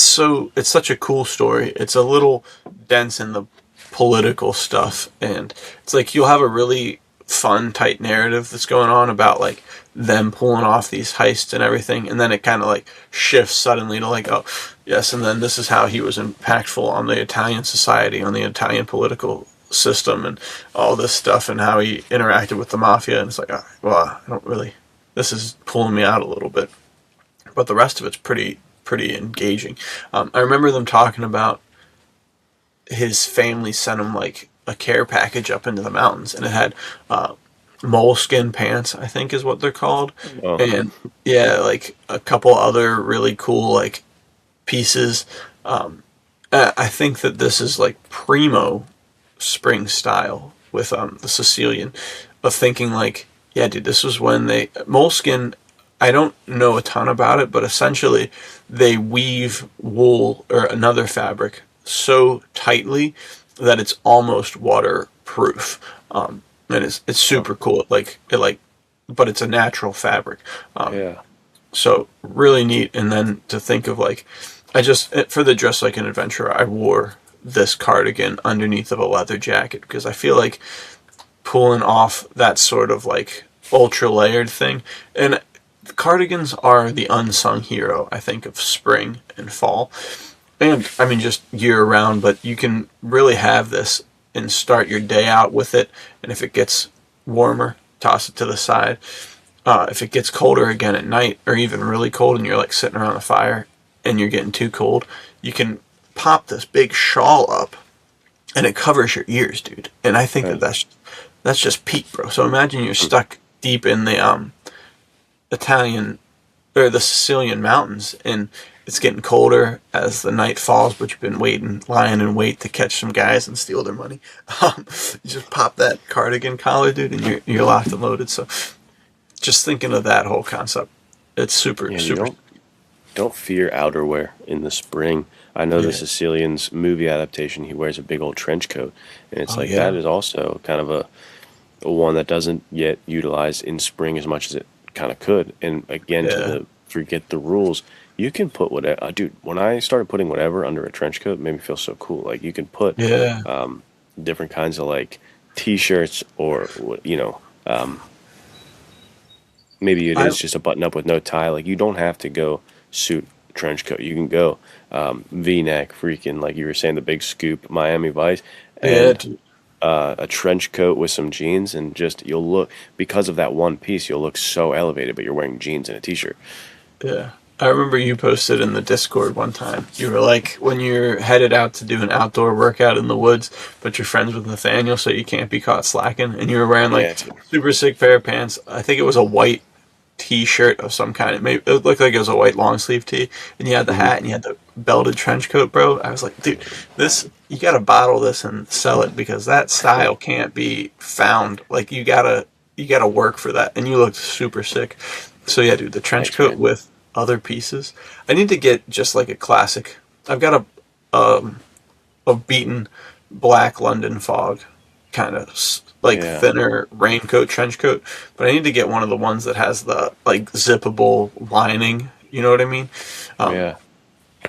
such a cool story. It's a little dense in the political stuff, and it's like you'll have a really fun, tight narrative that's going on about like them pulling off these heists and everything, and then it kind of like shifts suddenly to like, oh yes, and then this is how he was impactful on the Italian society, on the Italian political system, and all this stuff, and how he interacted with the mafia. And it's like, well, this is pulling me out a little bit, but the rest of it's pretty engaging. I remember them talking about his family sent him like a care package up into the mountains, and it had moleskin pants, I think is what they're called. And like a couple other really cool like pieces. I think that this is like primo spring style with the Sicilian, of thinking like, yeah, dude, this was when moleskin, I don't know a ton about it, but essentially they weave wool or another fabric so tightly that it's almost waterproof. And it's super cool. But it's a natural fabric. So really neat. And then to think of like, for the Dress Like an Adventurer, I wore this cardigan underneath of a leather jacket, because I feel like pulling off that sort of like ultra layered thing, and cardigans are the unsung hero, I think, of spring and fall. And, I mean, just year round, but you can really have this and start your day out with it. And if it gets warmer, toss it to the side. If it gets colder again at night, or even really cold, and you're like sitting around the fire and you're getting too cold, you can pop this big shawl up and it covers your ears, dude. And I think that's just peak, bro. So imagine you're stuck deep in the Italian or the Sicilian mountains, and it's getting colder as the night falls, but you've been lying in wait to catch some guys and steal their money. You just pop that cardigan collar, dude, and you're locked and loaded. So just thinking of that whole concept, it's super. Don't fear outerwear in the spring. I know the Sicilian's movie adaptation, he wears a big old trench coat, and it's that is also kind of a one that doesn't get utilized in spring as much as it kind of could. And again, to forget the rules, you can put whatever. Dude, when I started putting whatever under a trench coat, it made me feel so cool. Like you can put different kinds of like t-shirts or maybe it is just a button up with no tie. Like you don't have to go suit trench coat. You can go V-neck, freaking like you were saying, the big scoop Miami Vice, and a trench coat with some jeans, and just you'll look, because of that one piece, you'll look so elevated. But you're wearing jeans and a t-shirt. Yeah. I remember you posted in the Discord one time. You were like, when you're headed out to do an outdoor workout in the woods, but you're friends with Nathanael, so you can't be caught slacking, and you were wearing like super sick pair of pants. I think it was a white t-shirt of some kind. It looked like it was a white long sleeve tee, and you had the hat and you had the belted trench coat, bro. I was like, dude, you gotta bottle this and sell it, because that style can't be found. Like you gotta work for that, and you looked super sick. So yeah, dude, the trench coat with other pieces. I need to get just like a classic. I've got a beaten black London fog kind of thinner raincoat, trench coat, but I need to get one of the ones that has the like zippable lining, you know what I mean?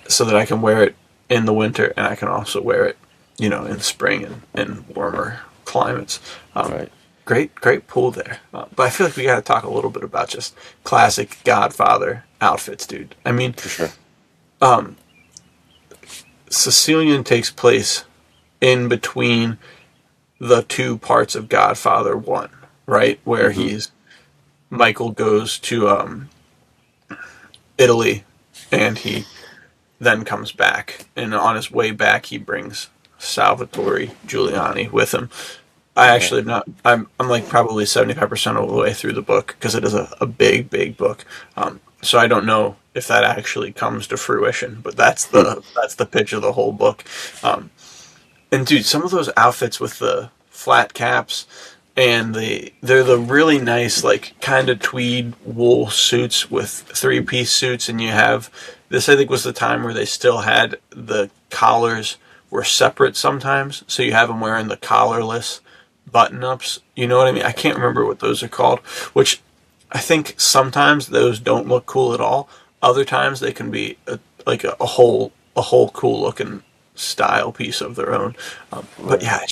So that I can wear it in the winter, and I can also wear it, in spring and warmer climates. Great pull there. But I feel like we got to talk a little bit about just classic Godfather outfits, dude. I mean, for sure. Sicilian takes place in between the two parts of Godfather 1, right? Where Michael goes to Italy, and he then comes back. And on his way back, he brings Salvatore Giuliani with him. I actually I'm like probably 75% of the way through the book, because it is a big book. So I don't know if that actually comes to fruition, but that's the pitch of the whole book. And dude, some of those outfits with the flat caps and they're the really nice, like kind of tweed wool suits with 3-piece suits, and you have this, I think, was the time where they still had the collars were separate sometimes, so you have them wearing the collarless button-ups, you know what I mean? I can't remember what those are called, which I think sometimes those don't look cool at all. Other times they can be a whole cool looking style piece of their own. But yeah,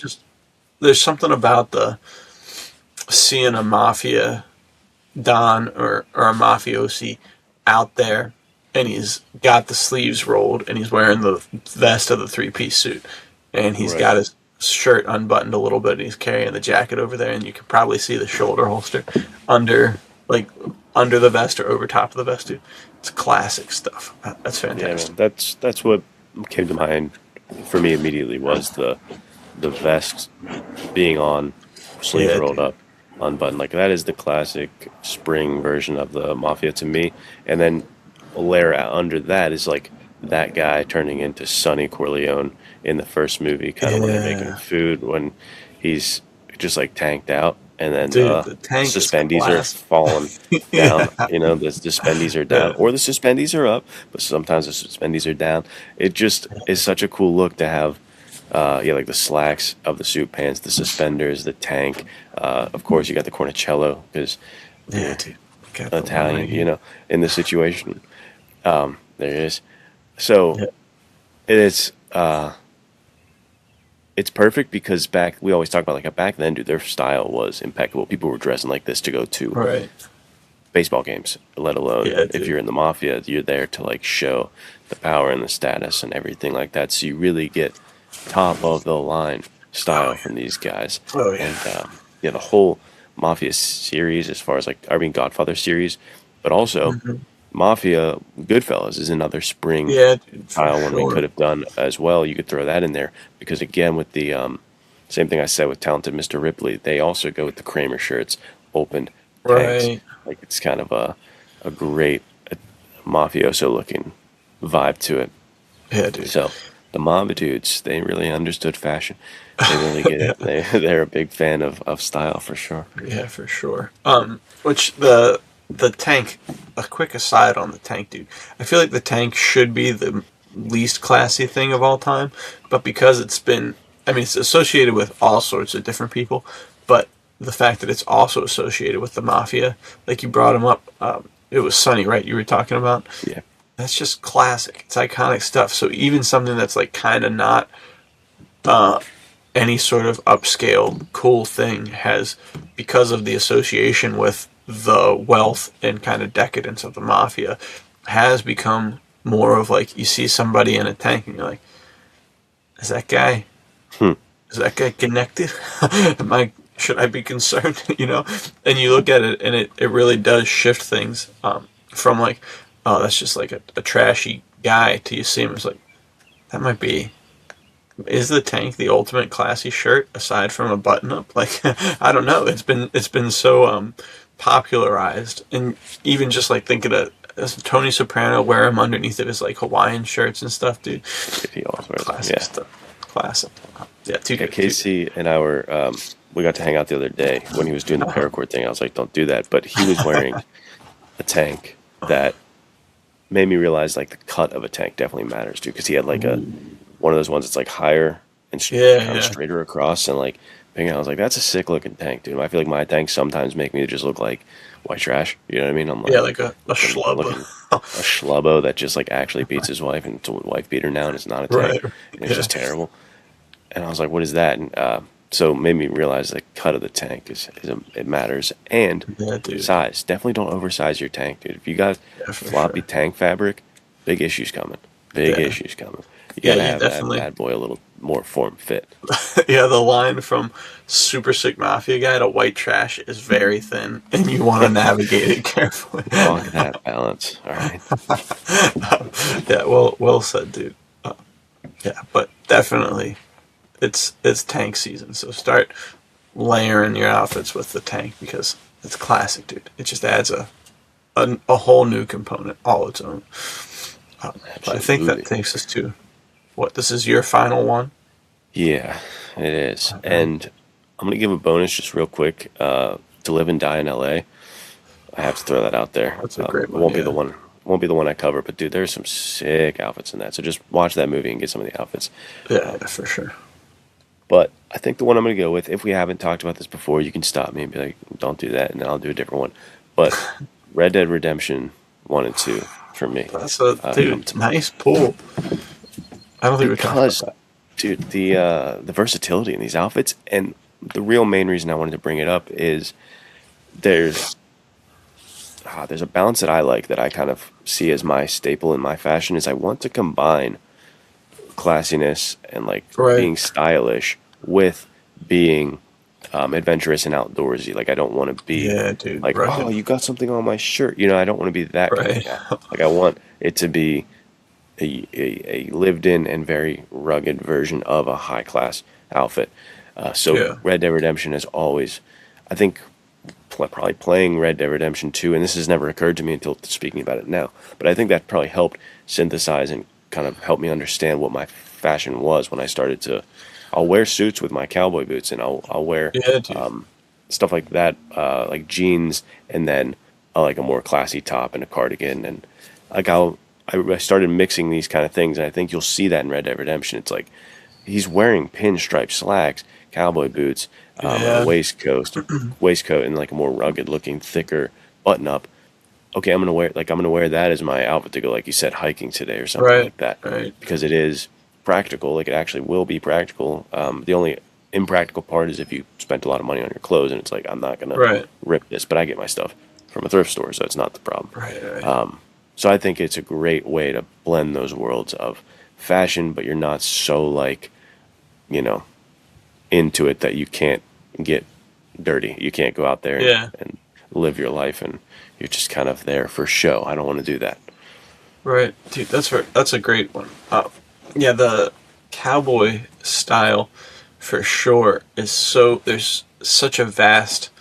there's something about seeing a mafia don or a mafiosi out there, and he's got the sleeves rolled, and he's wearing the vest of the 3-piece suit, and he's got his shirt unbuttoned a little bit, and he's carrying the jacket over there, and you can probably see the shoulder holster under the vest or over top of the vest, dude. It's classic stuff. That's fantastic. Yeah, man. That's what came to mind for me immediately, was the vest being on, sleeve rolled up, unbuttoned. Like that is the classic spring version of the mafia to me. And then a layer under that is like that guy turning into Sonny Corleone in the first movie, kind of when they're making food, when he's just like tanked out, and then the suspendies are falling down. The suspendies are down, or the suspendies are up, but sometimes the suspendies are down. It just is such a cool look to have. Like the slacks of the suit pants, the suspenders, the tank. Of course, you got the cornicello, because Italian, in the situation. There it is. So it's perfect, because we always talk about, like, back then, dude, their style was impeccable. People were dressing like this to go to baseball games, let alone Yeah, if dude. you're in the mafia, you're there to like show the power and the status and everything like that. So you really get top of the line Oh style from yeah. these guys. Oh yeah. And yeah, the whole Mafia series, as far as like, I mean, Godfather series, but also Hmm. Mafia Goodfellas is another spring Yeah, dude, for style one we sure. could have done as well. You could throw that in there because again, with the same thing I said with Talented Mr. Ripley, they also go with the Kramer shirts, opened tanks. Right. Like it's kind of a great mafioso looking vibe to it. Yeah, dude. So the mob dudes, they really understood fashion. They really get it. They're a big fan of style for sure. Yeah, for sure. Which the tank. A quick aside on the tank, dude. I feel like the tank should be the least classy thing of all time, but because it's been, I mean, it's associated with all sorts of different people, but the fact that it's also associated with the mafia, like you brought him up, it was Sonny, right? You were talking about. Yeah. That's just classic. It's iconic stuff. So even something that's like kind of not any sort of upscale cool thing has, because of the association with the wealth and kind of decadence of the mafia, has become more of like you see somebody in a tank and you're like, is that guy Hmm. is that guy connected? Am I should I be concerned? And you look at it and it really does shift things from like, oh, that's just like a trashy guy, to you see him as like, that might be, is the tank the ultimate classy shirt aside from a button up? Like, I don't know. It's been so popularized, and even just like thinking of does Tony Soprano wear them underneath of his like Hawaiian shirts and stuff, dude. He always wears them. Classic Yeah. stuff. Classic. Yeah, too Yeah, good. Too good. Casey and I were we got to hang out the other day when he was doing the paracord thing. I was like, don't do that. But he was wearing a tank that made me realize like the cut of a tank definitely matters too, because he had like a one of those ones that's like higher and Yeah, kind of yeah. straighter across and like I was like, that's a sick looking tank, dude. I feel like my tanks sometimes make me just look like white trash. You know what I mean? I'm Yeah, like like a schlub. looking a schlubbo that just like actually beats his wife, and it's a wife beater now, and it's not a tank, Right. and it's Yeah. just terrible. And I was like, what is that? And so it made me realize the cut of the tank it matters, and Yeah, dude. size. Definitely don't oversize your tank, dude. If you got Yeah, for floppy sure. tank fabric, big issues coming. Big Yeah. issues coming. You Yeah, gotta you have that definitely. bad boy a little more form fit. Yeah, the line from super sick mafia guy to white trash is very thin, and you want to navigate it carefully. Fuck that balance. All right. Yeah, well said, dude. Yeah, but definitely, it's tank season, so start layering your outfits with the tank because it's classic, dude. It just adds a whole new component all its own. But I think that Absolutely. takes us to what? This is your final one. Yeah, it is. Okay. And I'm gonna give a bonus just real quick. To Live and Die in L.A. I have to throw that out there. That's a great It one. won't be Yeah. the one. Won't be the one I cover, but dude, there's some sick outfits in that. So just watch that movie and get some of the outfits. Yeah, yeah, for sure. But I think the one I'm going to go with, if we haven't talked about this before, you can stop me and be like, don't do that, and then I'll do a different one. But Red Dead Redemption 1 and 2 for me That's a come dude. to mind. Nice pull. I don't think we talked about Because, that. dude, the versatility in these outfits, and the real main reason I wanted to bring it up is there's there's a balance that I like that I kind of see as my staple in my fashion is I want to combine classiness and like Right. being stylish with being adventurous and outdoorsy. Like I don't want to be Yeah, dude. like, oh, Rugged. you got something on my shirt. You know, I don't want to be that kind of Right. guy. Like I want it to be a lived in and very rugged version of a high class outfit. So Yeah. Red Dead Redemption is always, I think, probably playing Red Dead Redemption 2, and this has never occurred to me until speaking about it now, but I think that probably helped synthesize and kind of help me understand what my fashion was when I started to. I'll wear suits with my cowboy boots, and I'll wear Yeah, dude. stuff like that, like jeans, and then like a more classy top and a cardigan, and like I started mixing these kind of things, and I think you'll see that in Red Dead Redemption. It's like he's wearing pinstripe slacks, cowboy boots, a Yeah. waistcoat, and like a more rugged looking, thicker button up. Okay, I'm gonna wear that as my outfit to go, like you said, hiking today or something Right. like that, Right. because it is practical. Like it actually will be practical. The only impractical part is if you spent a lot of money on your clothes, and it's like I'm not gonna Right. rip this, but I get my stuff. from a thrift store, so it's not the problem. Right. So I think it's a great way to blend those worlds of fashion, but you're not so like, you know, into it that you can't get dirty. You can't go out there and live your life, and you're just kind of there for show. I don't want to do that. Right, dude. That's a great one. Yeah, the cowboy style for sure is so. There's such a vast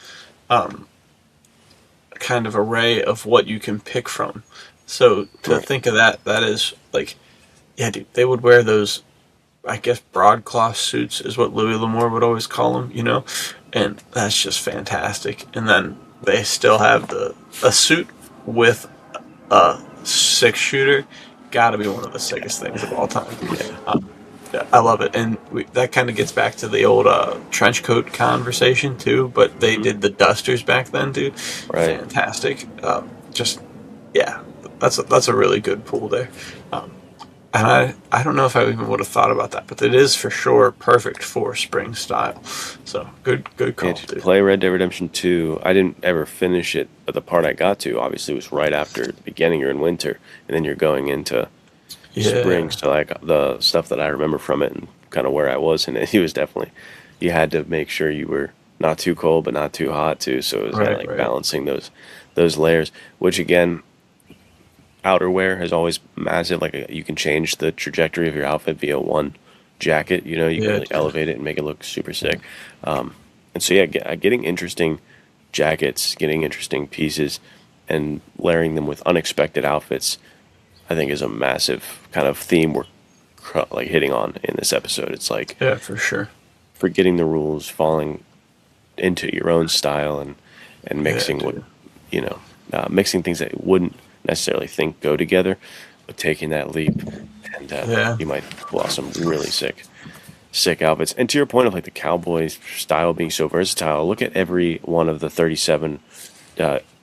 kind of array of what you can pick from. So to think of that is like, yeah, dude, they would wear those, I guess, broadcloth suits is what Louis L'Amour would always call them, you know, and that's just fantastic. And then they still have a suit with a 6-shooter, got to be one of the sickest things of all time. I love it, and that kind of gets back to the old trench coat conversation too. But they did the dusters back then, dude. Right. Fantastic. Just yeah, that's a really good pool there. And I don't know if I even would have thought about that, but it is for sure perfect for spring style. So good call, dude. Play Red Dead Redemption 2. I didn't ever finish it, but the part I got to obviously was right after the beginning. You're in winter, and then you're going into spring. So like the stuff that I remember from it and kind of where I was in it, he was definitely, you had to make sure you were not too cold but not too hot too. So it was balancing those layers, which again, outerwear is always massive. Like you can change the trajectory of your outfit via one jacket. You know, you can really elevate it and make it look super sick. And so getting interesting jackets, getting interesting pieces, and layering them with unexpected outfits, I think is a massive kind of theme we're like hitting on in this episode. It's like, yeah, for sure, forgetting the rules, falling into your own style, and mixing mixing things that wouldn't necessarily think go together, but taking that leap, and you might pull off some really sick outfits. And to your point of like the cowboy style being so versatile, look at every one of the 37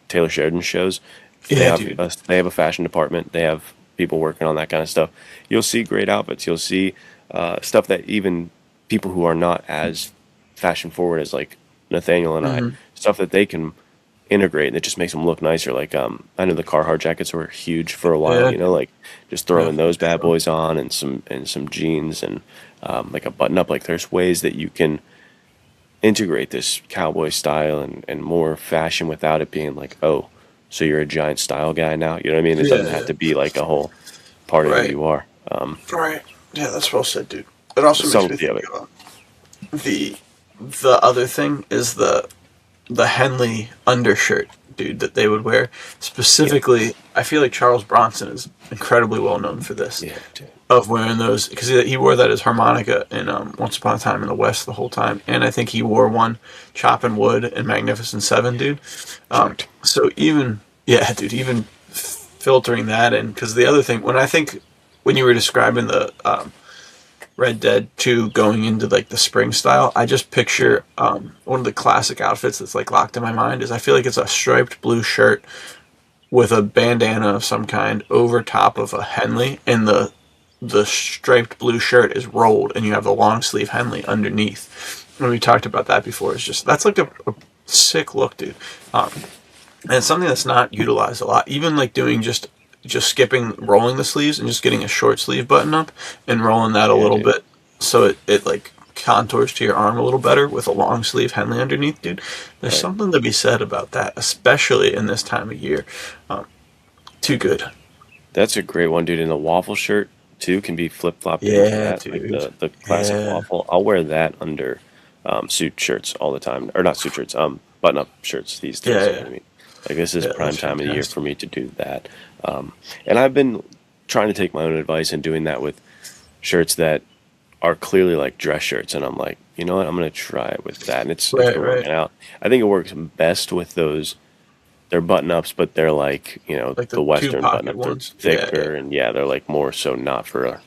Taylor Sheridan shows. They have a fashion department. They have people working on that kind of stuff. You'll see great outfits. You'll see stuff that even people who are not as fashion forward as like Nathaniel and I, stuff that they can integrate, and it just makes them look nicer. Like I know the Carhartt jackets were huge for a while. You know, like just throwing those bad boys on and some jeans and like a button up. Like there's ways that you can integrate this cowboy style and more fashion without it being like, oh, so you're a giant style guy now. You know what I mean? It doesn't have to be like a whole part of who you are. Right. Yeah, that's well said, dude. It also makes me think about the other thing is the Henley undershirt, dude, that they would wear. Specifically, I feel like Charles Bronson is incredibly well known for this. Yeah, dude. Of wearing those, because he wore that as harmonica in Once Upon a Time in the West the whole time, and I think he wore one chopping wood in Magnificent Seven, dude. So even filtering that in, because the other thing, when you were describing the Red Dead 2 going into like the spring style, I just picture one of the classic outfits that's like locked in my mind is I feel like it's a striped blue shirt with a bandana of some kind over top of a Henley, and the striped blue shirt is rolled, and you have the long sleeve Henley underneath. And we talked about that before. It's just that's like a sick look, dude. And it's something that's not utilized a lot. Even like doing just rolling the sleeves and just getting a short sleeve button up and rolling that a little bit so it like contours to your arm a little better with a long sleeve Henley underneath, dude. There's something to be said about that, especially in this time of year. Too good. That's a great one, dude. And the waffle shirt too can be flip flop. Yeah, dude. Like the classic waffle. I'll wear that under suit shirts all the time, or not suit shirts, button up shirts these days. You know what I mean? Like this is prime time of the year for me to do that. And I've been trying to take my own advice and doing that with shirts that are clearly like dress shirts, and I'm like, you know what, I'm gonna try it with that, and it's working out. I think it works best with those. They're button ups, but they're like, you know, like the Western button up. They're thicker, and they're like more so not for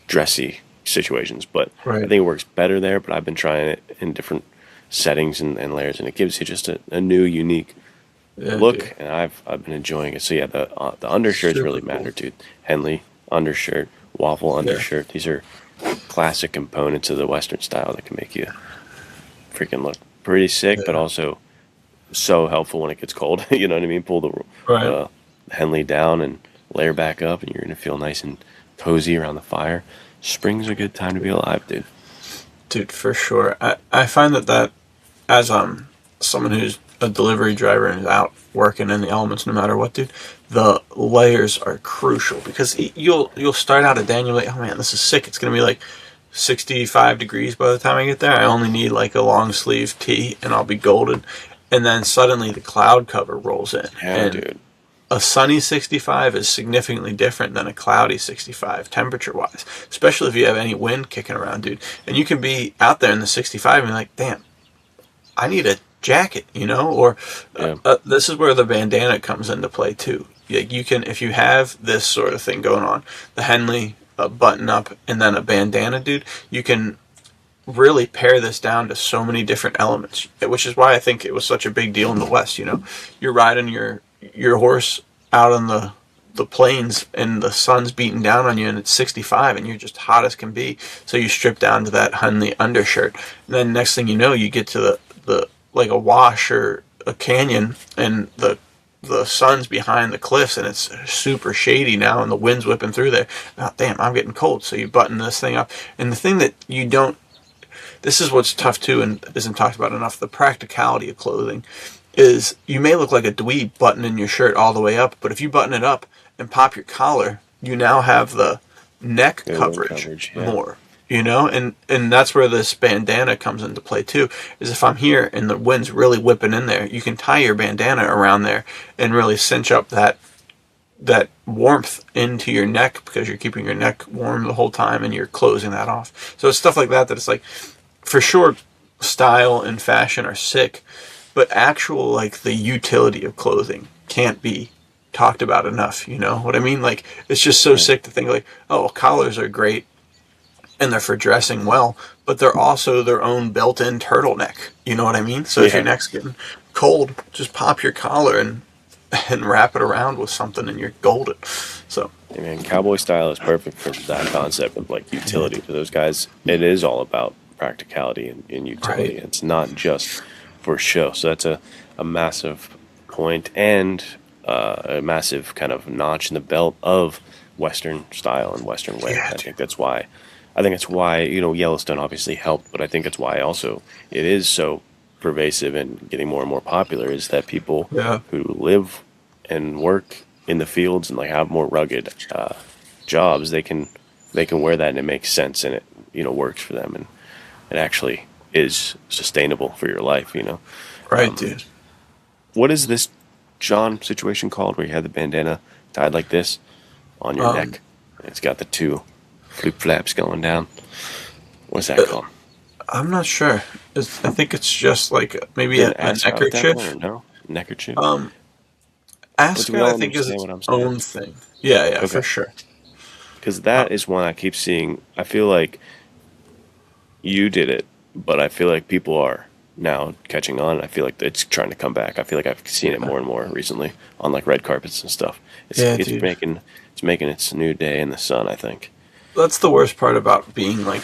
dressy situations. But I think it works better there. But I've been trying it in different settings and layers, and it gives you just a new, unique look, and I've been enjoying it. So yeah, the undershirts really matter, dude. Henley undershirt, waffle undershirt. These are classic components of the Western style that can make you freaking look pretty sick, but also so helpful when it gets cold. You know what I mean? Pull Right. the Henley down and layer back up, and you're gonna feel nice and cozy around the fire. Spring's a good time to be alive, dude. Dude, for sure. I find that as someone who's a delivery driver and is out working in the elements no matter what, dude, the layers are crucial because you'll start out a day and you're like, oh man, this is sick. It's gonna be like 65 degrees by the time I get there. I only need like a long sleeve tee and I'll be golden. And then suddenly the cloud cover rolls in. Yeah, And dude. a sunny 65 is significantly different than a cloudy 65 temperature wise, especially if you have any wind kicking around, dude. And you can be out there in the 65 and be like, damn, I need a jacket, you know? Or this is where the bandana comes into play too. Like you can, if you have this sort of thing going on, the Henley, a button up, and then a bandana, dude, you can really pare this down to so many different elements, which is why I think it was such a big deal in the West. You know, you're riding your horse out on the plains and the sun's beating down on you and it's 65 and you're just hot as can be. So you strip down to that Henley undershirt, and then next thing you know, you get to the like a wash or a canyon, and the sun's behind the cliffs and it's super shady now and the wind's whipping through there. Oh, damn, I'm getting cold. So you button this thing up. And the thing that you don't, this is what's tough too and isn't talked about enough, the practicality of clothing, is you may look like a dweeb buttoning your shirt all the way up, but if you button it up and pop your collar, you now have the neck coverage more. You know, and that's where this bandana comes into play too, is if I'm here and the wind's really whipping in there, you can tie your bandana around there and really cinch up that warmth into your neck because you're keeping your neck warm the whole time and you're closing that off. So it's stuff like that it's like, for sure, style and fashion are sick, but actual, like, the utility of clothing can't be talked about enough, you know what I mean? Like, it's just so sick to think, like, oh, well, collars are great, and they're for dressing well, but they're also their own built-in turtleneck, you know what I mean? So if your neck's getting cold, just pop your collar and wrap it around with something and you're golden. So, I mean, cowboy style is perfect for that concept of, like, utility. For those guys, it is all about practicality and utility. Right. It's not just for show. So that's a massive point and a massive kind of notch in the belt of Western style and Western way. I think that's why. I think it's why, you know, Yellowstone obviously helped, but I think it's why also it is so pervasive and getting more and more popular, is that people who live and work in the fields and like have more rugged jobs, they can wear that and it makes sense and it, you know, works for them and it actually is sustainable for your life, you know. Right, dude. What is this John situation called where you have the bandana tied like this on your neck? And it's got the two flip flaps going down. What's that called? I'm not sure. I think it's just like maybe a neckerchief. No, neckerchief. Ascot, I think, is its own thing. Yeah, okay. For sure. Because that is one I keep seeing. I feel like you did it, but I feel like people are now catching on. I feel like it's trying to come back. I feel like I've seen it more and more recently on like red carpets and stuff. It's making its new day in the sun, I think. That's the worst part about being like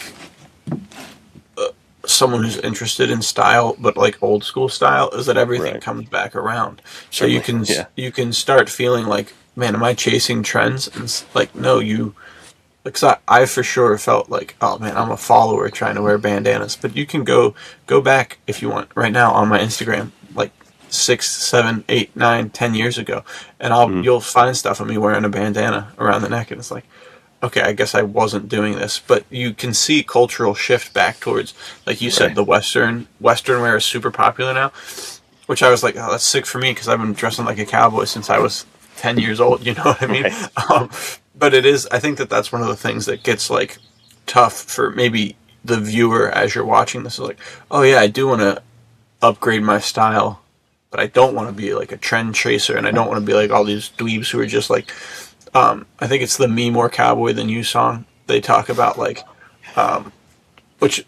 someone who's interested in style, but like old school style, is that everything comes back around. So you can start feeling like, man, am I chasing trends? And it's like, no, because I for sure felt like, oh man, I'm a follower trying to wear bandanas. But you can go back if you want right now on my Instagram, like 6, 7, 8, 9, 10 years ago, and you'll find stuff of me wearing a bandana around the neck, and it's like, okay, I guess I wasn't doing this. But you can see cultural shift back towards, like you said, the Western wear is super popular now, which I was like, oh, that's sick for me because I've been dressing like a cowboy since I was 10 years old, you know what I mean? Right. But it is, I think that's one of the things that gets like tough for maybe the viewer as you're watching this, is like, oh yeah, I do want to upgrade my style, but I don't want to be like a trend chaser, and I don't want to be like all these dweebs who are just like, I think it's the Me More Cowboy Than You song. They talk about like, which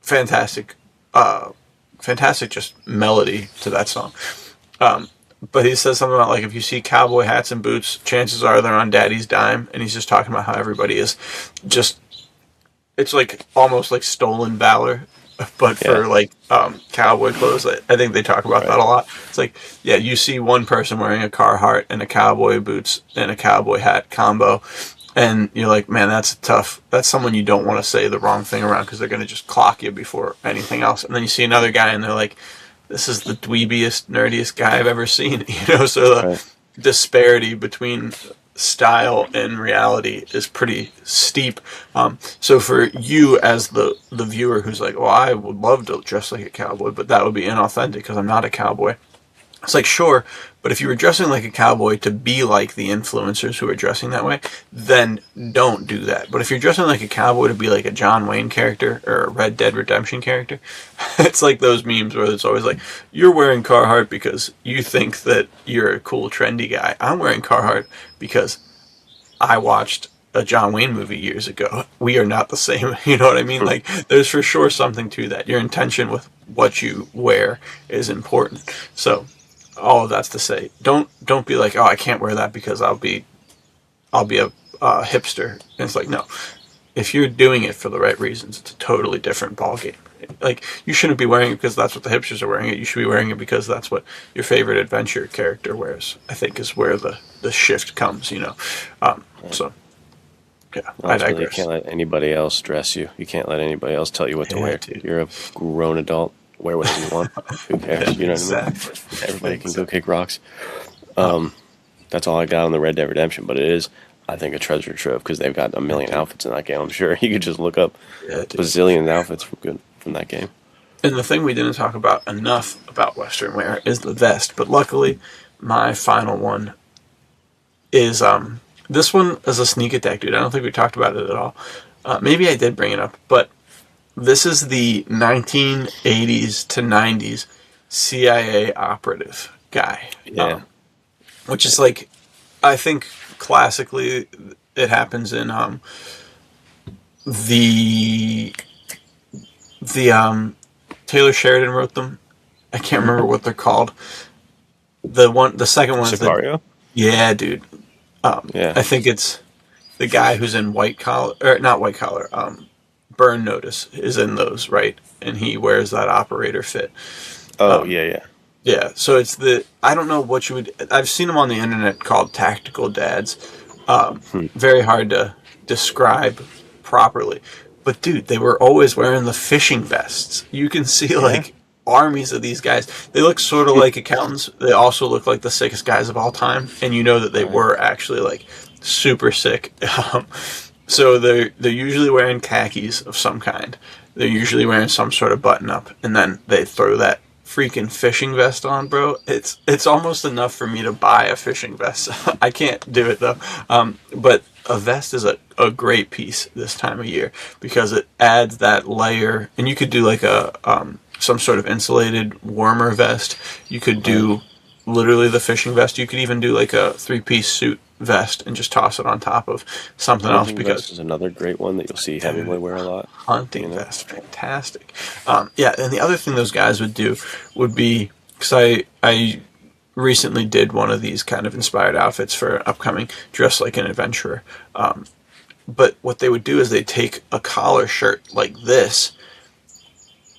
fantastic just melody to that song. But he says something about like, if you see cowboy hats and boots, chances are they're on daddy's dime. And he's just talking about how everybody is just, it's like almost like stolen valor but for like cowboy clothes, I think they talk about that a lot. It's like, yeah, you see one person wearing a Carhartt and a cowboy boots and a cowboy hat combo, and you're like, man, that's someone you don't want to say the wrong thing around because they're going to just clock you before anything else. And then you see another guy and they're like, this is the dweebiest, nerdiest guy I've ever seen. So the disparity between style and reality is pretty steep. So for you as the viewer who's like, oh, I would love to dress like a cowboy, but that would be inauthentic because I'm not a cowboy. It's like, sure, but if you were dressing like a cowboy to be like the influencers who are dressing that way, then don't do that. But if you're dressing like a cowboy to be like a John Wayne character or a Red Dead Redemption character, it's like those memes where it's always like, you're wearing Carhartt because you think that you're a cool, trendy guy. I'm wearing Carhartt because I watched a John Wayne movie years ago. We are not the same. You know what I mean? Like, there's for sure something to that. Your intention with what you wear is important. So all of that's to say, don't be like, oh, I can't wear that because I'll be a hipster. And it's like, no, if you're doing it for the right reasons, it's a totally different ballgame. Like, you shouldn't be wearing it because that's what the hipsters are wearing it. You should be wearing it because that's what your favorite adventure character wears. I think is where the shift comes. So yeah, I digress. You can't let anybody else dress you. You can't let anybody else tell you what to wear. Dude. You're a grown adult. Wear whatever you want. Who cares? You know what I mean? Everybody can go kick rocks. That's all I got on the Red Dead Redemption, but it is, I think, a treasure trove because they've got a million outfits in that game. I'm sure you could just look up bazillion outfits from that game. And the thing we didn't talk about enough about Western wear is the vest. But luckily, my final one is this one is a sneak attack, dude. I don't think we talked about it at all. Maybe I did bring it up, but this is the 1980s to 90s CIA operative guy. Yeah. Which is like, I think classically it happens in the Taylor Sheridan wrote them. I can't remember what they're called. The second one is Sicario? Yeah, dude. I think it's the guy who's in White Collar, or not White Collar, Burn Notice is in those, right? And he wears that operator fit. Yeah. Yeah, so it's I don't know what you would, I've seen them on the internet called tactical dads. Very hard to describe properly. But dude, they were always wearing the fishing vests. You can see like armies of these guys. They look sort of like accountants. They also look like the sickest guys of all time. And you know that they were actually like super sick. So they're usually wearing khakis of some kind. They're usually wearing some sort of button up, and then they throw that freaking fishing vest on, bro. It's almost enough for me to buy a fishing vest. I can't do it though. But a vest is a great piece this time of year because it adds that layer, and you could do like a some sort of insulated warmer vest. You could do literally the fishing vest. You could even do like a 3-piece suit vest and just toss it on top of something else, because vest is another great one that you'll see Hemingway wear a lot. Hunting vest, fantastic. And the other thing those guys would do would be, because I recently did one of these kind of inspired outfits for an upcoming Dress Like an Adventurer. But what they would do is they'd take a collar shirt like this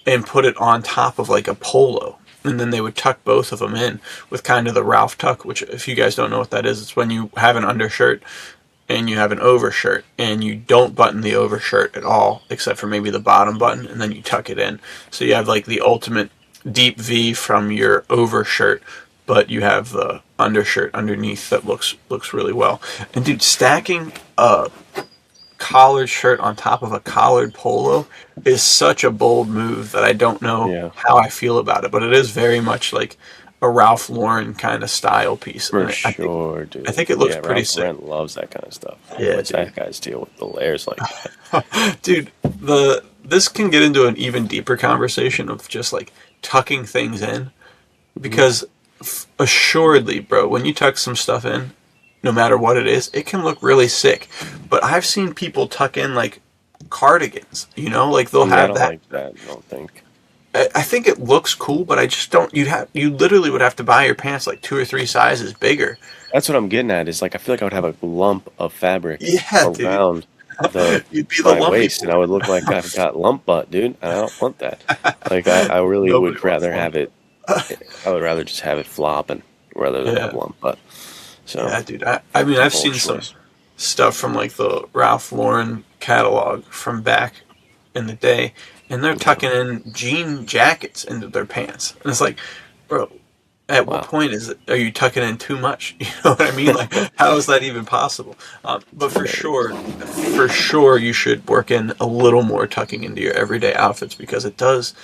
and put it on top of like a polo. And then they would tuck both of them in with kind of the Ralph tuck, which, if you guys don't know what that is, it's when you have an undershirt and you have an overshirt and you don't button the overshirt at all, except for maybe the bottom button, and then you tuck it in. So you have like the ultimate deep V from your overshirt, but you have the undershirt underneath that looks really well. And dude, stacking a collared shirt on top of a collared polo is such a bold move that I don't know how I feel about it, but it is very much like a Ralph Lauren kind of style piece. For sure, dude. I think it looks pretty sick. Ralph Lauren loves that kind of stuff. Yeah, that guy's deal with the layers like that. Dude, this can get into an even deeper conversation of just like tucking things in, because assuredly, bro, when you tuck some stuff in, no matter what it is, it can look really sick. But I've seen people tuck in like cardigans, like they'll have that. I don't like that, I don't think. I think it looks cool, but I just don't. You literally would have to buy your pants like 2 or 3 sizes bigger. That's what I'm getting at. Is like I feel like I would have a lump of fabric around the You'd be the my lumpy waist, and I boy. would look like I've got lump butt, dude. And I don't want that. Like I really Nobody would wants rather lump. have it. I would rather just have it flopping rather than have Yeah. lump butt. So Yeah, dude. I mean, I've bold seen some choice. stuff from like the Ralph Lauren catalog from back in the day, and they're Yeah. tucking in jean jackets into their pants. And it's like, bro, at what Wow. point are you tucking in too much? You know what I mean? Like, how is that even possible? But for sure, you should work in a little more tucking into your everyday outfits because it does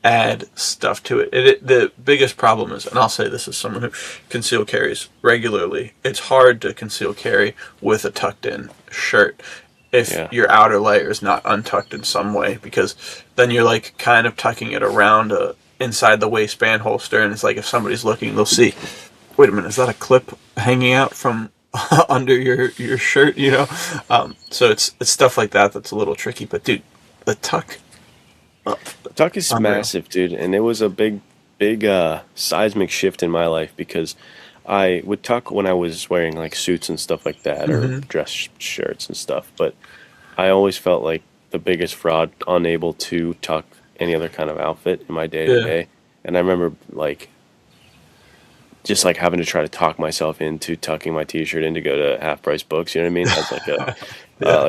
add stuff to it. The biggest problem is, and I'll say this as someone who conceal carries regularly, it's hard to conceal carry with a tucked in shirt if Yeah. your outer layer is not untucked in some way, because then you're like kind of tucking it around inside the waistband holster, and it's like if somebody's looking, they'll see, wait a minute, is that a clip hanging out from under your shirt, you know? So it's stuff like that that's a little tricky, but dude, the tuck, uh, Tuck is unreal. massive, dude, and it was a big seismic shift in my life because I would tuck when I was wearing like suits and stuff like that or Hmm. dress shirts and stuff, but I always felt like the biggest fraud, unable to tuck any other kind of outfit in my day to Yeah. day. And I remember like just like having to try to talk myself into tucking my t-shirt in to go to half price books, you know what I mean? As Yeah.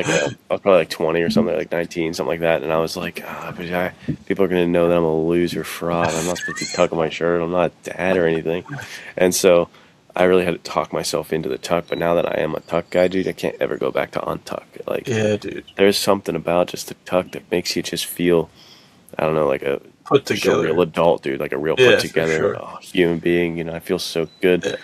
I was probably like 20 or something, like 19, something like that. And I was like, people are going to know that I'm a loser fraud. I'm not supposed to be tucking my shirt. I'm not a dad or anything. And so I really had to talk myself into the tuck. But now that I am a tuck guy, dude, I can't ever go back to untuck. Like, Yeah, dude. there's something about just the tuck that makes you just feel, I don't know, Put just a real together. adult, dude, like a real put Yeah, for together sure. human being. You know, I feel so good Yeah.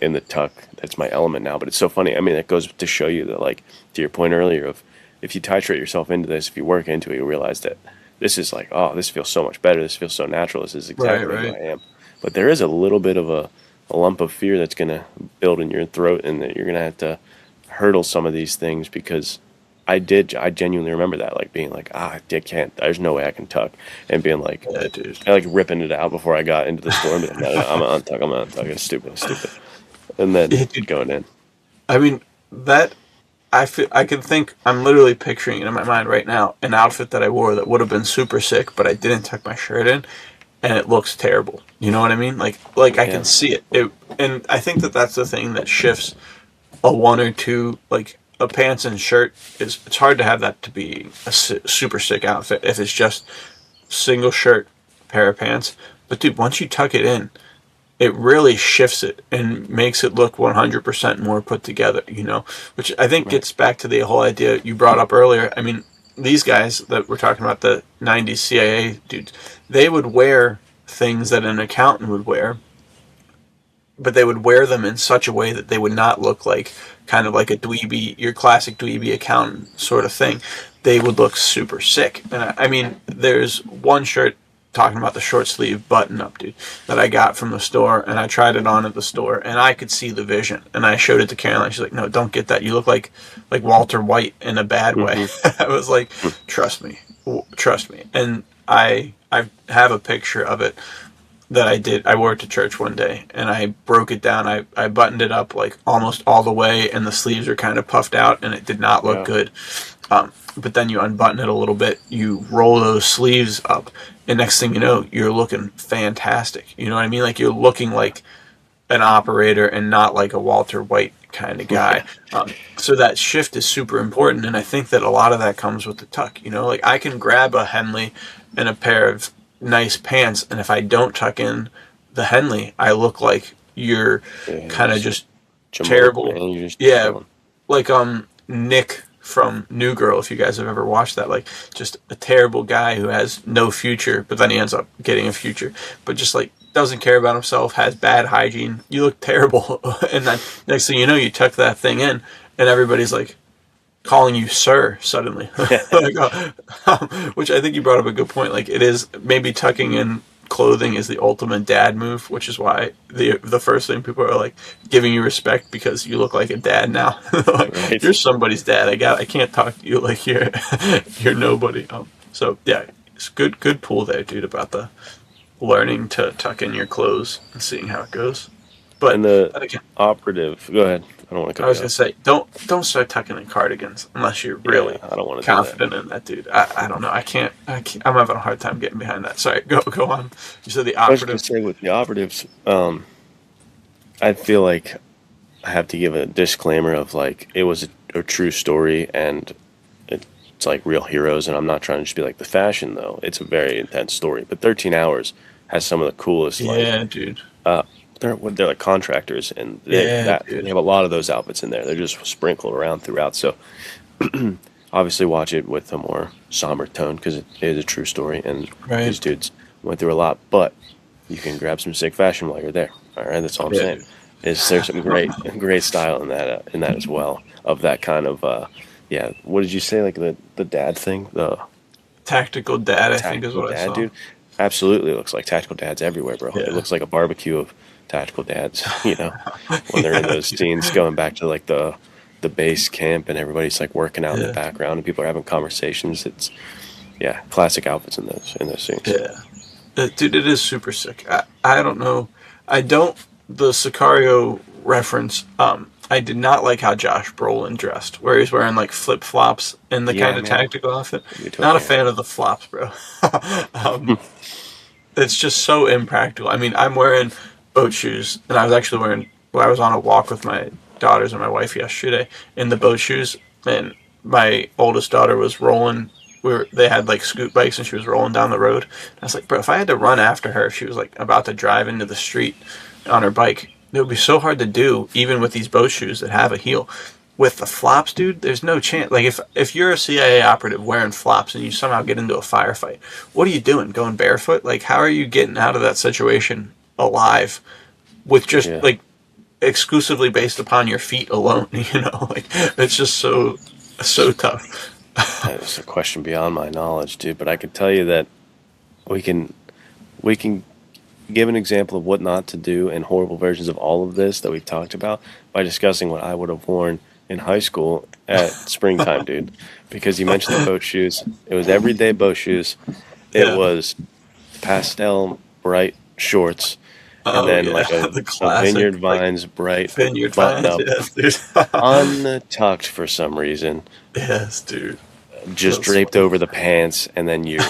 in the tuck. That's my element now. But it's so funny. I mean, it goes to show you that, like, to your point earlier of if you titrate yourself into this, if you work into it, you realize that this is like, oh, this feels so much better. This feels so natural. This is Right, exactly who I right. am. But there is a little bit of a lump of fear that's going to build in your throat, and that you're going to have to hurdle some of these things because I genuinely remember that, like being like, I can't, there's no way I can tuck, and being like, Yeah, dude. I like ripping it out before I got into the store, and being like, no, I'm an untuck, I'm an untuck, it's stupid, it's stupid, and then Yeah, dude. going in, I mean, that I feel I can think. I'm literally picturing it in my mind right now. An outfit that I wore that would have been super sick, but I didn't tuck my shirt in, and it looks terrible. You know what I mean? Like I can yeah, see it. And I think that that's the thing that shifts a one or two, like a pants and shirt is. It's hard to have that to be a super sick outfit if it's just single shirt, pair of pants. But dude, once you tuck it in, it really shifts it and makes it look 100% more put together, you know, which I think right, gets back to the whole idea you brought up earlier. I mean, these guys that we're talking about, the 90s CIA dudes, they would wear things that an accountant would wear, but they would wear them in such a way that they would not look like kind of like a dweeby, your classic dweeby accountant sort of thing. They would look super sick. And I mean, there's one shirt talking about the short sleeve button up, dude, that I got from the store, and I tried it on at the store, and I could see the vision. And I showed it to Caroline. She's like, "No, don't get that. You look like Walter White in a bad way." mm-hmm. I was like, "Trust me, trust me." And I have a picture of it that I did. I wore it to church one day, and I broke it down. I buttoned it up like almost all the way, and the sleeves are kind of puffed out, and it did not look Yeah, good. But then you unbutton it a little bit, you roll those sleeves up, and next thing you know, you're looking fantastic. You know what I mean? Like you're looking like an operator and not like a Walter White kind of guy. yeah, So that shift is super important, and I think that a lot of that comes with the tuck. You know, like I can grab a Henley and a pair of nice pants, and if I don't tuck in the Henley, I look like you're yeah, kind of just just jamoke, terrible. man, you're just Yeah, chilling, like Nick from New Girl, if you guys have ever watched that, like just a terrible guy who has no future, but then he ends up getting a future, but just like doesn't care about himself, has bad hygiene. You look terrible, and then next thing you know, you tuck that thing in, and everybody's like calling you sir suddenly, like, which I think you brought up a good point. Like it is maybe tucking in clothing is the ultimate dad move, which is why the first thing people are like giving you respect because you look like a dad now. Like right? you're somebody's dad. I can't talk to you like you're nobody. So yeah, it's good pool there, dude, about the learning to tuck in your clothes and seeing how it goes. But And the then again, operative, go ahead. I don't want to I cut was you gonna off. say, don't start tucking in cardigans unless you're really I don't want to do that. confident in that, dude. I don't know. I can't. I'm having a hard time getting behind that. Sorry, go on. You said the I was going to operative. say with the operatives, I feel like I have to give a disclaimer of like it was a true story and it's like real heroes, and I'm not trying to just be like the fashion though. It's a very intense story, but 13 Hours has some of the coolest like Yeah, dude. uh, they're like contractors, and Yeah, they dude. have a lot of those outfits in there. They're just sprinkled around throughout. So obviously, watch it with a more somber tone because it is a true story, and Right. these dudes went through a lot. But you can grab some sick fashion while you're there. All right, that's all I'm Yeah, saying. dude. There's some great style in that as well of that kind of yeah. What did you say? Like the dad thing, the Tactical dad, I think is tactical what I dad saw. dude. Absolutely looks like tactical dads everywhere, bro. It Yeah. looks like a barbecue of tactical dads. You know, when they're in Yeah, those dude. scenes going back to like the base camp and everybody's like working out in the Yeah. background and people are having conversations. It's yeah, classic outfits in those scenes. Yeah. Dude, it is super sick. I don't know. I don't. The Sicario reference, I did not like how Josh Brolin dressed, where he's wearing like flip flops and the kind Yeah, of man. tactical outfit. You Not a totally fan of the flops, bro. um, it's just so impractical. I mean, I'm wearing boat shoes, and I was actually wearing. Well, I was on a walk with my daughters and my wife yesterday in the boat shoes, and my oldest daughter was rolling. They had like scoot bikes, and she was rolling down the road. I was like, bro, if I had to run after her, if she was like about to drive into the street on her bike, it would be so hard to do, even with these boat shoes that have a heel. With the flops, dude, there's no chance. Like if you're a CIA operative wearing flops and you somehow get into a firefight, what are you doing? Going barefoot? Like how are you getting out of that situation alive with just yeah. like exclusively based upon your feet alone? You know, like it's just so tough. That is a question beyond my knowledge, dude. But I can tell you that we can we can give an example of what not to do and horrible versions of all of this that we talked about by discussing what I would have worn in high school at springtime, dude. Because you mentioned the boat shoes. It was everyday boat shoes. It Yeah. was pastel bright shorts and Oh then yeah, like the a classic Vineyard like Vines bright vineyard button vines. up Yes, dude. untucked for some reason, Yes, dude. just So draped sweet. over the pants, and then your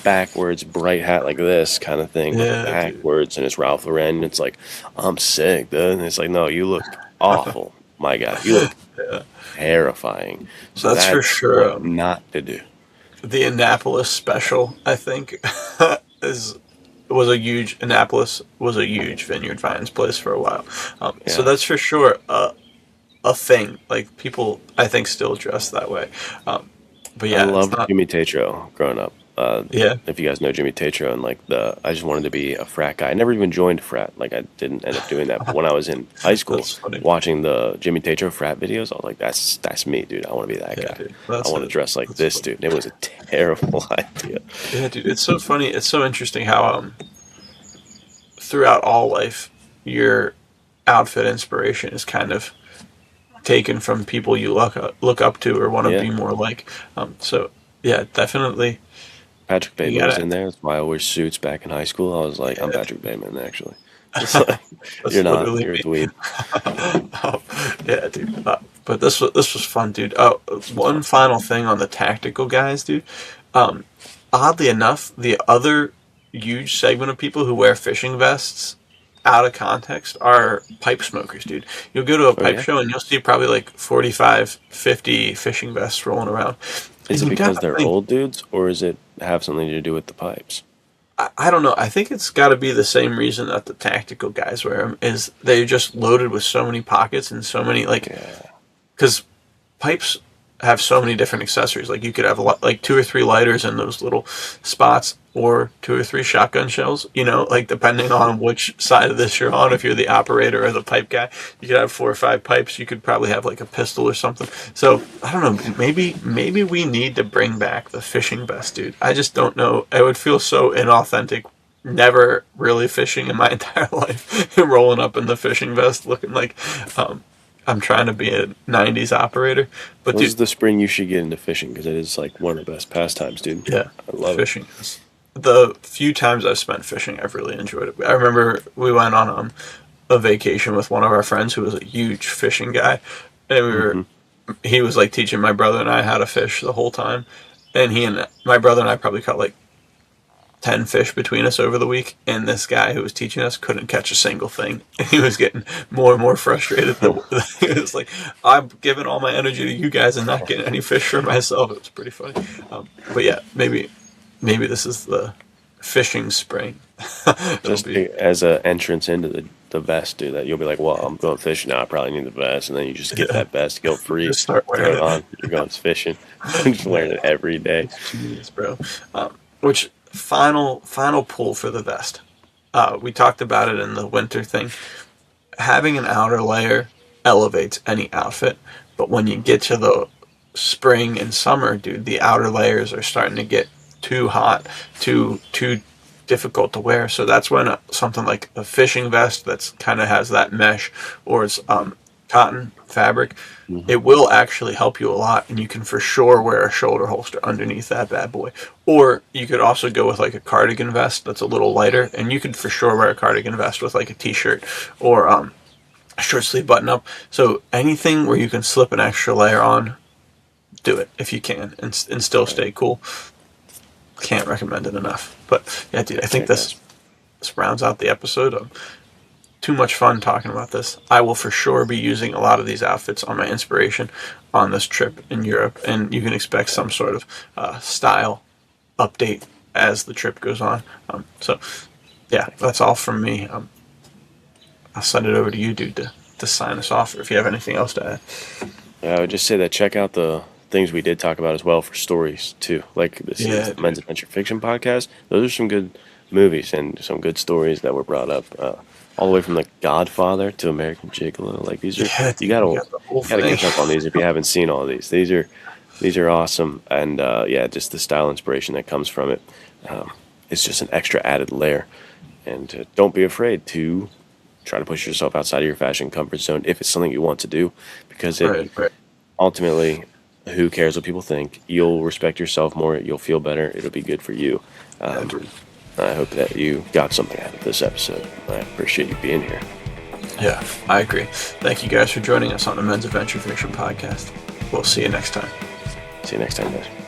backwards bright hat like this kind of thing, but Yeah, dude. backwards, and it's Ralph Lauren. And it's like, I'm sick, dude. And it's like, no, you look awful, my guy. You look Yeah. terrifying. So That's for that's sure. what not to do. The Annapolis special, I think, is Annapolis was a huge Vineyard Vines place for a while. So Yeah, that's for sure a thing. Like people, I think, still dress that way. But I yeah, it's loved not. Jimmy Tatro growing up. Yeah, If you guys know Jimmy Tatro, and like I just wanted to be a frat guy. I never even joined a frat. Like I didn't end up doing that. But when I was in high school, that's funny. watching the Jimmy Tatro frat videos, I was like, that's me, dude. I want to be that Yeah, guy. dude, I that's want to it. dress like That's this, funny. dude. And it was a terrible idea. Yeah, dude, it's so funny. It's so interesting how throughout all life, your outfit inspiration is kind of taken from people you look up to or want to Yeah, be more like. So yeah, definitely. Patrick You Bateman was gotta. in there. That's why I wore suits back in high school. I was like, I'm Yeah, Patrick Bateman, actually. It's like, you're that's not. literally You're a me. dweeb. Oh, yeah, dude. But this was fun, dude. It's One fun. final thing on the tactical guys, dude. Um, Oddly enough, the other huge segment of people who wear fishing vests out of context are pipe smokers, dude. You'll go to a Oh pipe yeah. show and you'll see probably like 45, 50 fishing vests rolling around. Is And it you because gotta they're think, old dudes, or is it have something to do with the pipes? I don't know. I think it's got to be the same reason that the tactical guys wear them is they're just loaded with so many pockets and so many like Yeah. because pipes have so many different accessories. Like you could have like two or three lighters in those little spots, or two or three shotgun shells. You know, like depending on which side of this you're on. If you're the operator or the pipe guy, you could have 4 or 5 pipes. You could probably have like a pistol or something. So I don't know. Maybe we need to bring back the fishing vest, dude. I just don't know. It would feel so inauthentic. Never really fishing in my entire life, rolling up in the fishing vest, looking like um, I'm trying to be a '90s operator. But This dude, is the spring you should get into fishing because it is like one of the best pastimes, dude. yeah, I love it. fishing is the few times I've spent fishing, I've really enjoyed it. I remember we went on a vacation with one of our friends who was a huge fishing guy, and he was like teaching my brother and I how to fish the whole time, and my brother and I probably caught like 10 fish between us over the week, and this guy who was teaching us couldn't catch a single thing. He was getting more and more frustrated. It was like, I'm giving all my energy to you guys and not getting any fish for myself. It was pretty funny. But yeah, maybe this is the fishing spring. Just as an entrance into the vest, do that. You'll be like, well, I'm going fishing now. I probably need the vest. And then you just get that vest, go free. Just start wearing it on. You're going fishing. I'm just wearing it every day. It's genius, bro. Which final pull for the vest. We talked about it in the winter thing. Having an outer layer elevates any outfit, but when you get to the spring and summer, dude, the outer layers are starting to get too hot, too difficult to wear. So that's when something like a fishing vest that's kind of has that mesh, or it's cotton fabric, it will actually help you a lot, and you can for sure wear a shoulder holster underneath that bad boy. Or you could also go with like a cardigan vest that's a little lighter, and you could for sure wear a cardigan vest with like a t-shirt or a short sleeve button up. So anything where you can slip an extra layer on, do it if you can, and still stay cool. Can't recommend it enough. But yeah, dude, I think this rounds out the episode. Too much fun talking about this. I will for sure be using a lot of these outfits on my inspiration on this trip in Europe, and you can expect some sort of style update as the trip goes on. So yeah, that's all from me. I'll send it over to you, dude, to sign us off, or if you have anything else to add. I would just say that check out the things we did talk about as well for stories too, like this is the Men's Adventure Fiction Podcast. Those are some good movies and some good stories that were brought up, all the way from The Godfather to American Gigolo. Like these are you gotta catch up on these if you haven't seen all of these. These are awesome, and just the style inspiration that comes from it. It's just an extra added layer, and don't be afraid to try to push yourself outside of your fashion comfort zone if it's something you want to do, because ultimately, who cares what people think? You'll respect yourself more. You'll feel better. It'll be good for you. I hope that you got something out of this episode. I appreciate you being here. Yeah, I agree. Thank you guys for joining us on the Men's Adventure Fiction Podcast. We'll see you next time. See you next time, guys.